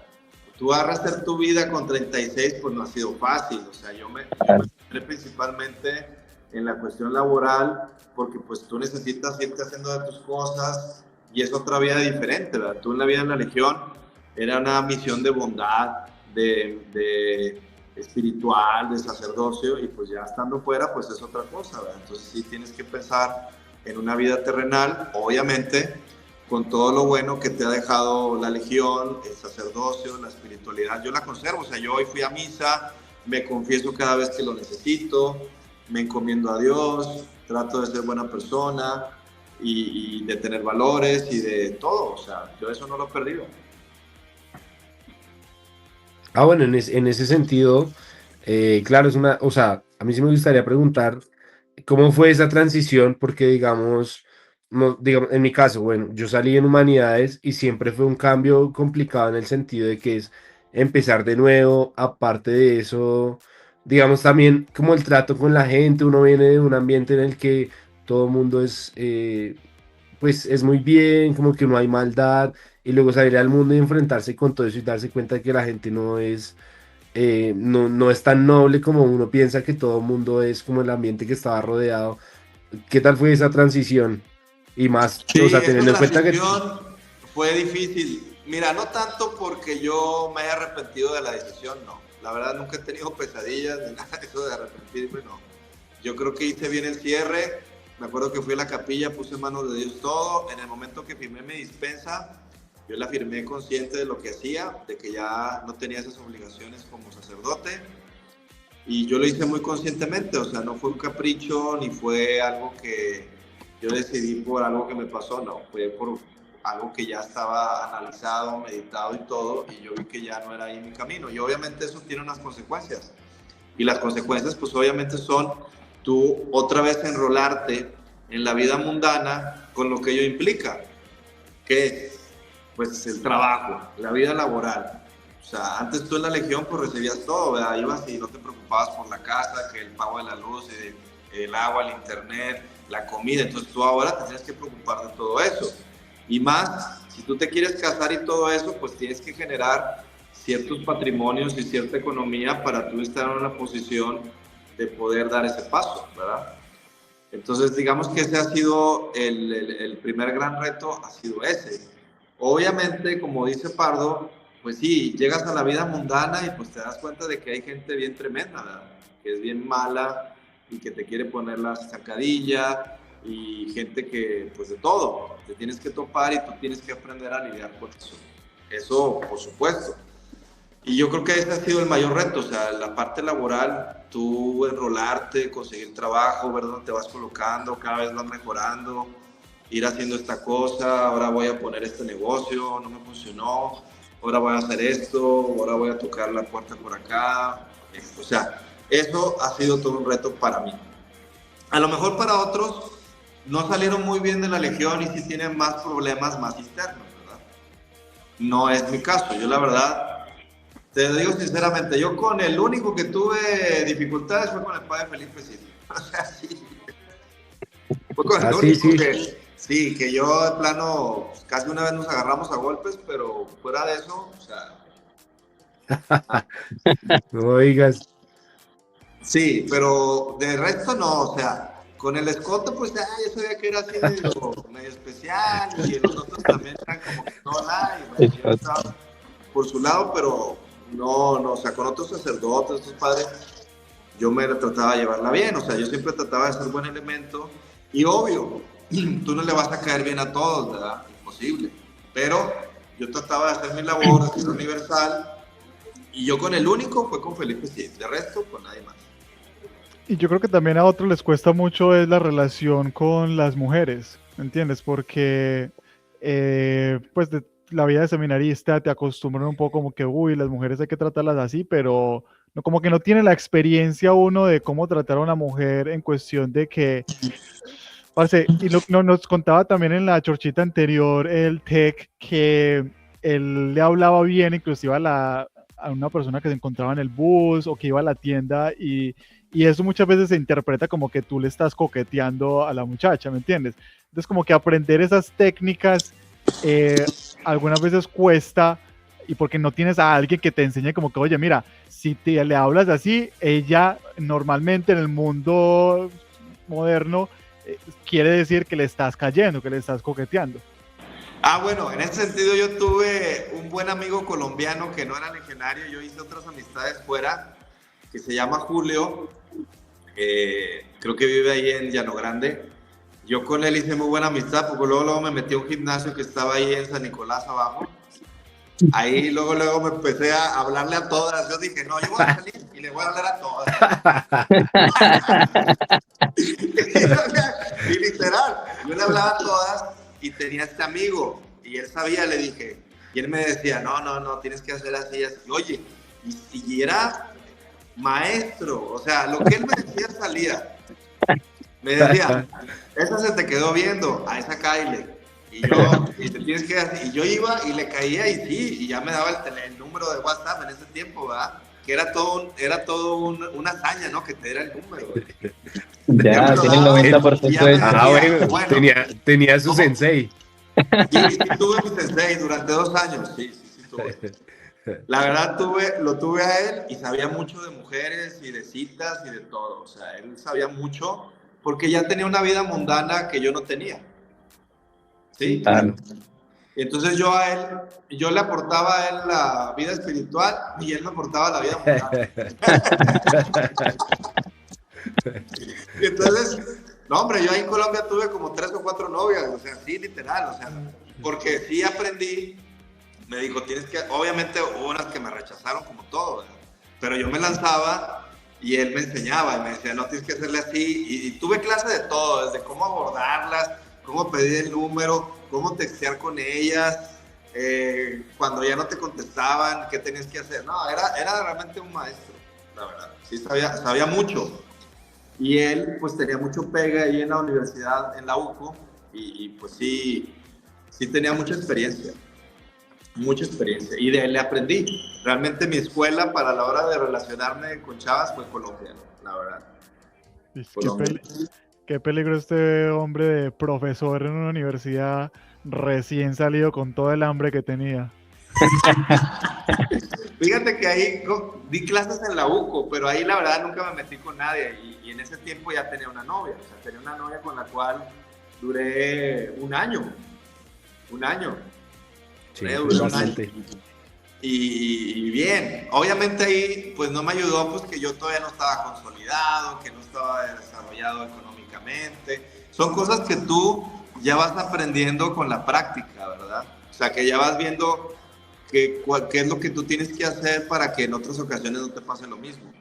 tú arrastrar tu vida con 36, pues no ha sido fácil, o sea, yo me centré principalmente en la cuestión laboral, porque pues tú necesitas irte haciendo de tus cosas, y es otra vida diferente, ¿verdad? Tú en la vida en la Legión era una misión de bondad, de espiritual, de sacerdocio, y pues ya estando fuera, pues es otra cosa, ¿verdad? Entonces sí tienes que pensar en una vida terrenal, obviamente, con todo lo bueno que te ha dejado la Legión, el sacerdocio, la espiritualidad. Yo la conservo, o sea, yo hoy fui a misa, me confieso cada vez que lo necesito, me encomiendo a Dios, trato de ser buena persona y de tener valores y de todo, o sea, yo eso no lo he perdido. Bueno, en ese sentido, claro, o sea, a mí sí me gustaría preguntar cómo fue esa transición, porque digamos, no, digamos, en mi caso, bueno, yo salí en humanidades y siempre fue un cambio complicado en el sentido de que es empezar de nuevo, aparte de eso, digamos también como el trato con la gente, uno viene de un ambiente en el que todo el mundo es, pues es muy bien, como que no hay maldad, y luego salir al mundo y enfrentarse con todo eso y darse cuenta de que la gente no es, no es tan noble como uno piensa que todo el mundo es, como el ambiente que estaba rodeado. ¿Qué tal fue esa transición? Y más, Sí, o sea, esa teniendo en cuenta que... transición fue difícil. Mira, no tanto porque yo me haya arrepentido de la decisión, no. La verdad nunca he tenido pesadillas ni nada de eso de arrepentirme, no. Yo creo que hice bien el cierre. Me acuerdo que fui a la capilla, puse en manos de Dios todo. En el momento que firmé mi dispensa, yo la firmé consciente de lo que hacía, de que ya no tenía esas obligaciones como sacerdote. Y yo lo hice muy conscientemente, o sea, no fue un capricho ni fue algo que yo decidí por algo que me pasó, no, fue por algo que ya estaba analizado, meditado y todo, y yo vi que ya no era ahí mi camino. Y obviamente eso tiene unas consecuencias. Y las consecuencias, pues obviamente son tú otra vez enrolarte en la vida mundana con lo que ello implica, que es pues el trabajo, la vida laboral. O sea, antes tú en la Legión pues recibías todo, ¿verdad? Ibas y no te preocupabas por la casa, que el pago de la luz, el agua, el internet, la comida. Entonces tú ahora te tienes que preocupar de todo eso. Y más, si tú te quieres casar y todo eso, pues tienes que generar ciertos patrimonios y cierta economía para tú estar en una posición de poder dar ese paso, ¿verdad? Entonces, digamos que ese ha sido el primer gran reto, ha sido ese. Obviamente, como dice Pardo, pues sí, llegas a la vida mundana y pues te das cuenta de que hay gente bien tremenda, ¿verdad? Que es bien mala y que te quiere poner la zancadilla y gente que, pues de todo, te tienes que topar y tú tienes que aprender a lidiar con eso. Eso, por supuesto. Y yo creo que ese ha sido el mayor reto, o sea, la parte laboral, tú enrolarte, conseguir trabajo, ver dónde te vas colocando, cada vez vas mejorando, ir haciendo esta cosa, ahora voy a poner este negocio, no me funcionó, ahora voy a hacer esto, ahora voy a tocar la puerta por acá. O sea, eso ha sido todo un reto para mí. A lo mejor para otros no salieron muy bien de la Legión y sí tienen más problemas más internos, ¿verdad? No es mi caso, yo la verdad... Te digo sinceramente, yo con el único que tuve dificultades fue con el padre Felipe sí. O sea, sí. Fue con el único que, sí, que yo de plano, pues, casi una vez nos agarramos a golpes, pero fuera de eso, o sea... No digas. Sí, pero de resto no, o sea, con el escote, pues ya sabía que era así medio especial y los otros también eran como que no, nada, y bueno, yo estaba por su lado, pero... No, o sea, con otros sacerdotes, otros padres, yo me trataba de llevarla bien, o sea, yo siempre trataba de ser buen elemento, y obvio, tú no le vas a caer bien a todos, ¿verdad? Imposible, pero yo trataba de hacer mi labor, de ser universal, y yo con el único fue con Felipe sí, de resto con nadie más. Y yo creo que también a otros les cuesta mucho es la relación con las mujeres, ¿me entiendes? Porque, pues, la vida de seminarista te acostumbran un poco como que, uy, las mujeres hay que tratarlas así, pero no, como que no tiene la experiencia uno de cómo tratar a una mujer en cuestión de que, parce, y nos contaba también en la chorchita anterior el Tech que él le hablaba bien inclusive a una persona que se encontraba en el bus o que iba a la tienda y eso muchas veces se interpreta como que tú le estás coqueteando a la muchacha, ¿me entiendes? Entonces como que aprender esas técnicas algunas veces cuesta y porque no tienes a alguien que te enseñe como que, oye, mira, si le hablas así, ella normalmente en el mundo moderno quiere decir que le estás cayendo, que le estás coqueteando. Bueno, en ese sentido yo tuve un buen amigo colombiano que no era legionario, yo hice otras amistades fuera, que se llama Julio, creo que vive ahí en Llano Grande. Yo con él hice muy buena amistad, porque luego me metí a un gimnasio que estaba ahí en San Nicolás abajo. Ahí luego me empecé a hablarle a todas. Yo dije, no, yo voy a salir y le voy a hablar a todas. Y literal, yo le hablaba a todas y tenía este amigo. Y él sabía, le dije. Y él me decía, no, tienes que hacer así, así. Oye, y era maestro. O sea, lo que él me decía salía. Me decía, esa se te quedó viendo, a esa caile. Y te tienes que hacer. Y yo iba y le caía y sí, y ya me daba el número de WhatsApp en ese tiempo, ¿verdad? Que era todo una hazaña, ¿no? Que te diera el número. Ya, tiene el 90% bueno, tenía su sensei. Sí, tuve mi sensei durante 2 años, sí, tuve. La verdad lo tuve a él y sabía mucho de mujeres y de citas y de todo. O sea, él sabía mucho porque ya tenía una vida mundana que yo no tenía. ¿Sí? Claro. Y entonces yo le aportaba a él la vida espiritual y él me aportaba la vida mundana. Entonces, no hombre, yo ahí en Colombia tuve como 3 o 4 novias, o sea, sí, literal, o sea, porque sí aprendí. Me dijo, tienes que, obviamente hubo unas que me rechazaron como todo, ¿verdad? Pero yo me lanzaba y él me enseñaba y me decía, no, tienes que hacerle así. Y tuve clase de todo, desde cómo abordarlas, cómo pedir el número, cómo textear con ellas, cuando ya no te contestaban, qué tenías que hacer. No, era realmente un maestro, la verdad. Sí, sabía mucho. Y él, pues, tenía mucho pegue ahí en la universidad, en la UCO, y pues sí tenía mucha experiencia. mucha experiencia. Y de él le aprendí. Realmente mi escuela para la hora de relacionarme con chavas fue Colombia, la verdad. Colombia. Qué peligro este hombre de profesor en una universidad recién salido con todo el hambre que tenía. Fíjate que ahí di clases en la UCO, pero ahí la verdad nunca me metí con nadie y en ese tiempo ya tenía una novia, o sea, tenía una novia con la cual duré un año. Sí, Duré pues un bastante. año. Y bien, obviamente ahí pues no me ayudó pues que yo todavía no estaba consolidado, que no estaba desarrollado económicamente. Son cosas que tú ya vas aprendiendo con la práctica, ¿verdad? O sea, que ya vas viendo qué es lo que tú tienes que hacer para que en otras ocasiones no te pase lo mismo.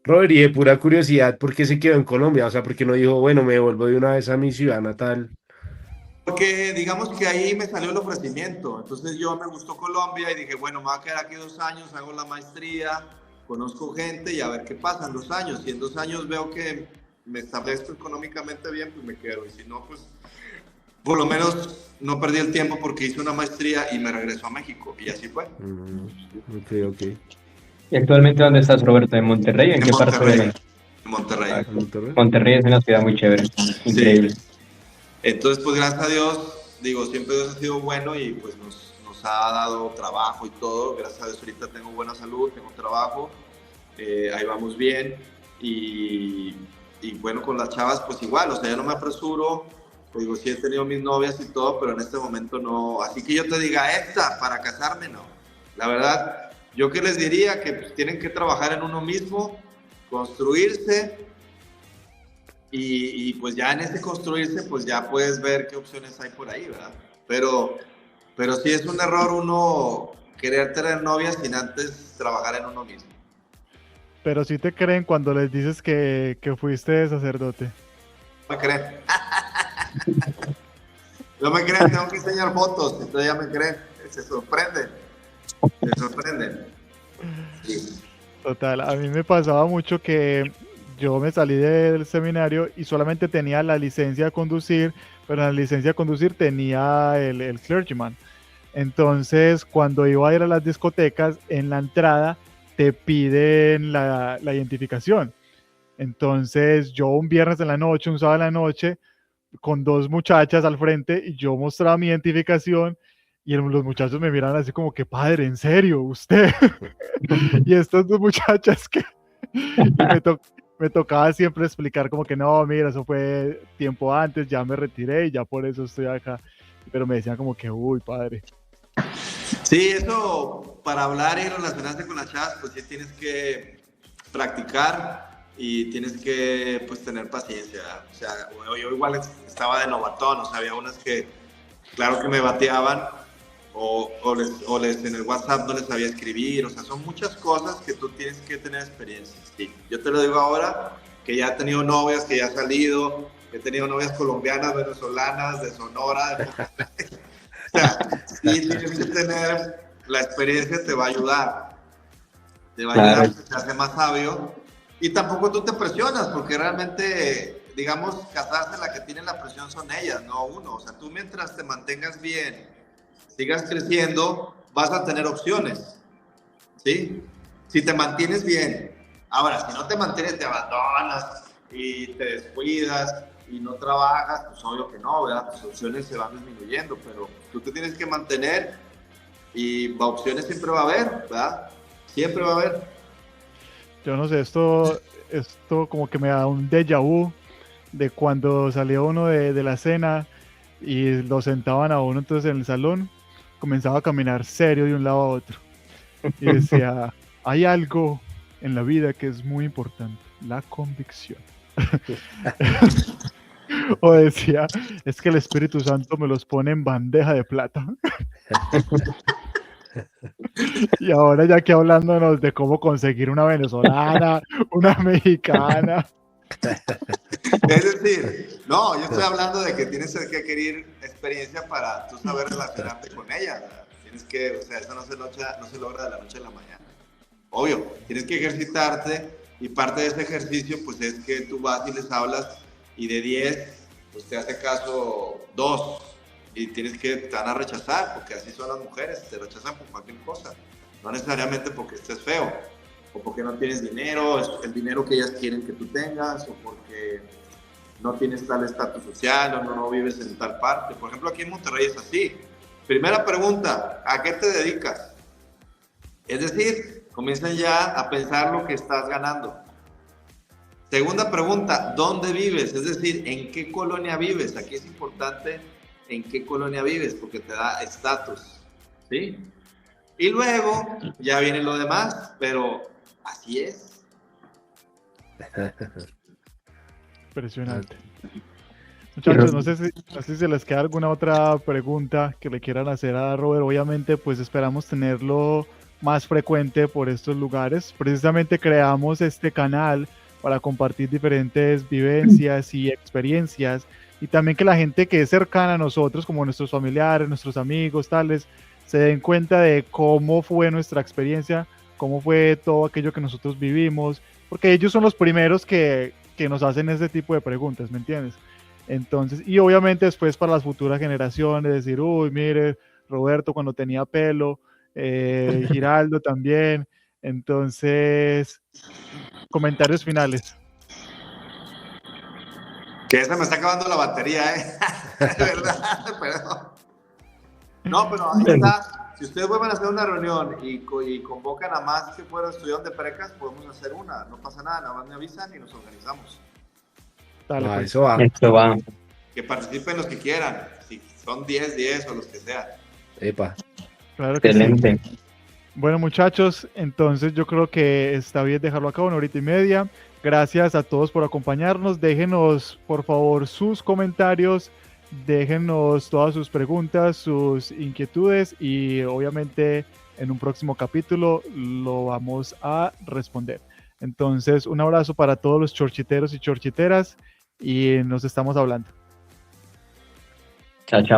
Robert, y de pura curiosidad, ¿por qué se quedó en Colombia? O sea, ¿por qué no dijo, bueno, me vuelvo de una vez a mi ciudad natal? Porque digamos que ahí me salió el ofrecimiento, entonces yo me gustó Colombia y dije, bueno, me voy a quedar aquí 2 años, hago la maestría, conozco gente y a ver qué pasa en 2 años. Si en 2 años veo que me establezco económicamente bien, pues me quedo. Y si no, pues por lo menos no perdí el tiempo porque hice una maestría y me regreso a México. Y así fue. Ok. ¿Y actualmente dónde estás, Roberto? ¿En Monterrey? ¿En qué parte de En Monterrey. Ah, Monterrey. Monterrey es una ciudad muy chévere, increíble. Sí. Entonces, pues gracias a Dios, digo, siempre Dios ha sido bueno y pues nos ha dado trabajo y todo. Gracias a Dios ahorita tengo buena salud, tengo trabajo, ahí vamos bien y bueno, con las chavas pues igual, o sea, yo no me apresuro, te digo, sí he tenido mis novias y todo, pero en este momento no, así que yo te diga, esta, para casarme, no. La verdad, yo que les diría que pues, tienen que trabajar en uno mismo, construirse. Y pues ya en ese construirse, pues ya puedes ver qué opciones hay por ahí, ¿verdad? Pero sí es un error uno querer tener novias sin antes trabajar en uno mismo. Pero sí te creen cuando les dices que fuiste sacerdote. No me creen. No me creen, tengo que enseñar fotos, entonces ya me creen. Se sorprenden. Sí. Total, a mí me pasaba mucho que yo me salí del seminario y solamente tenía la licencia de conducir, pero en la licencia de conducir tenía el clergyman. Entonces, cuando iba a ir a las discotecas, en la entrada te piden la identificación. Entonces, yo un viernes en la noche, un sábado en la noche, con 2 muchachas al frente y yo mostraba mi identificación y los muchachos me miran así como que, padre, ¿en serio? ¿Usted? Y estas 2 muchachas que y me tocaba siempre explicar como que no, mira, eso fue tiempo antes, ya me retiré y ya por eso estoy acá. Pero me decían como que, uy, padre. Sí, eso para hablar y relacionarse con las chavas, pues sí tienes que practicar y tienes que pues tener paciencia. O sea, yo igual estaba de novatón, o sea, había unas que claro que me bateaban o les en el WhatsApp no les sabía escribir, o sea, son muchas cosas que tú tienes que tener experiencia. Sí, yo te lo digo ahora, que ya he tenido novias, que ya he salido, he tenido novias colombianas, venezolanas, de Sonora, de... O sea, sí, tienes que tener, la experiencia te va a ayudar, Claro. te hace más sabio y tampoco tú te presionas porque realmente, digamos, casarse la que tiene la presión son ellas, no uno. O sea, tú mientras te mantengas bien, sigas creciendo, vas a tener opciones, ¿sí? Si te mantienes bien. Ahora, si no te mantienes, te abandonas y te descuidas y no trabajas, pues obvio que no, ¿verdad? Tus opciones se van disminuyendo, pero tú te tienes que mantener y opciones siempre va a haber, ¿verdad? Siempre va a haber. Yo no sé, esto como que me da un déjà vu de cuando salió uno de la cena y lo sentaban a uno entonces en el salón, comenzaba a caminar serio de un lado a otro y decía, hay algo en la vida que es muy importante, la convicción. O decía, es que el Espíritu Santo me los pone en bandeja de plata. Y ahora ya aquí hablándonos de cómo conseguir una venezolana, una mexicana. Es decir, no, yo estoy hablando de que tienes que adquirir experiencia para tú saber relacionarte con ella, ¿verdad? Tienes que, o sea, eso no se logra de la noche a la mañana. Obvio, tienes que ejercitarte y parte de ese ejercicio pues es que tú vas y les hablas y de 10 pues te hace caso 2 y te van a rechazar, porque así son las mujeres, te rechazan por cualquier cosa, no necesariamente porque estés feo, o porque no tienes dinero, el dinero que ellas quieren que tú tengas, o porque no tienes tal estatus social, o no vives en tal parte. Por ejemplo, aquí en Monterrey es así. Primera pregunta, ¿a qué te dedicas? Es decir, comiencen ya a pensar lo que estás ganando. Segunda pregunta, ¿dónde vives? Es decir, ¿en qué colonia vives? Aquí es importante en qué colonia vives, porque te da estatus, ¿sí? Y luego ya viene lo demás, pero así es. Impresionante. Muchachos, no sé si se les queda alguna otra pregunta que le quieran hacer a Robert. Obviamente, pues esperamos tenerlo más frecuente por estos lugares. Precisamente creamos este canal para compartir diferentes vivencias y experiencias, y también que la gente que es cercana a nosotros, como nuestros familiares, nuestros amigos, tales, se den cuenta de cómo fue nuestra experiencia, cómo fue todo aquello que nosotros vivimos, porque ellos son los primeros que nos hacen ese tipo de preguntas, ¿me entiendes? Entonces, y obviamente después para las futuras generaciones, decir, uy, mire, Roberto cuando tenía pelo, Giraldo también. Entonces, comentarios finales. Que se me está acabando la batería, de verdad, perdón. No, pero ahí está. Si ustedes vuelven a hacer una reunión y convocan a más que fueron estudiantes de precas, podemos hacer una. No pasa nada, nada más me avisan y nos organizamos. Dale, pues. Eso va. Esto va. Que participen los que quieran. Si son 10 o los que sean. Epa. Claro que sí. Excelente. Bueno, muchachos, entonces yo creo que está bien dejarlo acá, 1 hora y media. Gracias a todos por acompañarnos. Déjenos, por favor, sus comentarios, déjenos todas sus preguntas, sus inquietudes, y obviamente en un próximo capítulo lo vamos a responder. Entonces, un abrazo para todos los chorchiteros y chorchiteras, y nos estamos hablando. Chao, chao.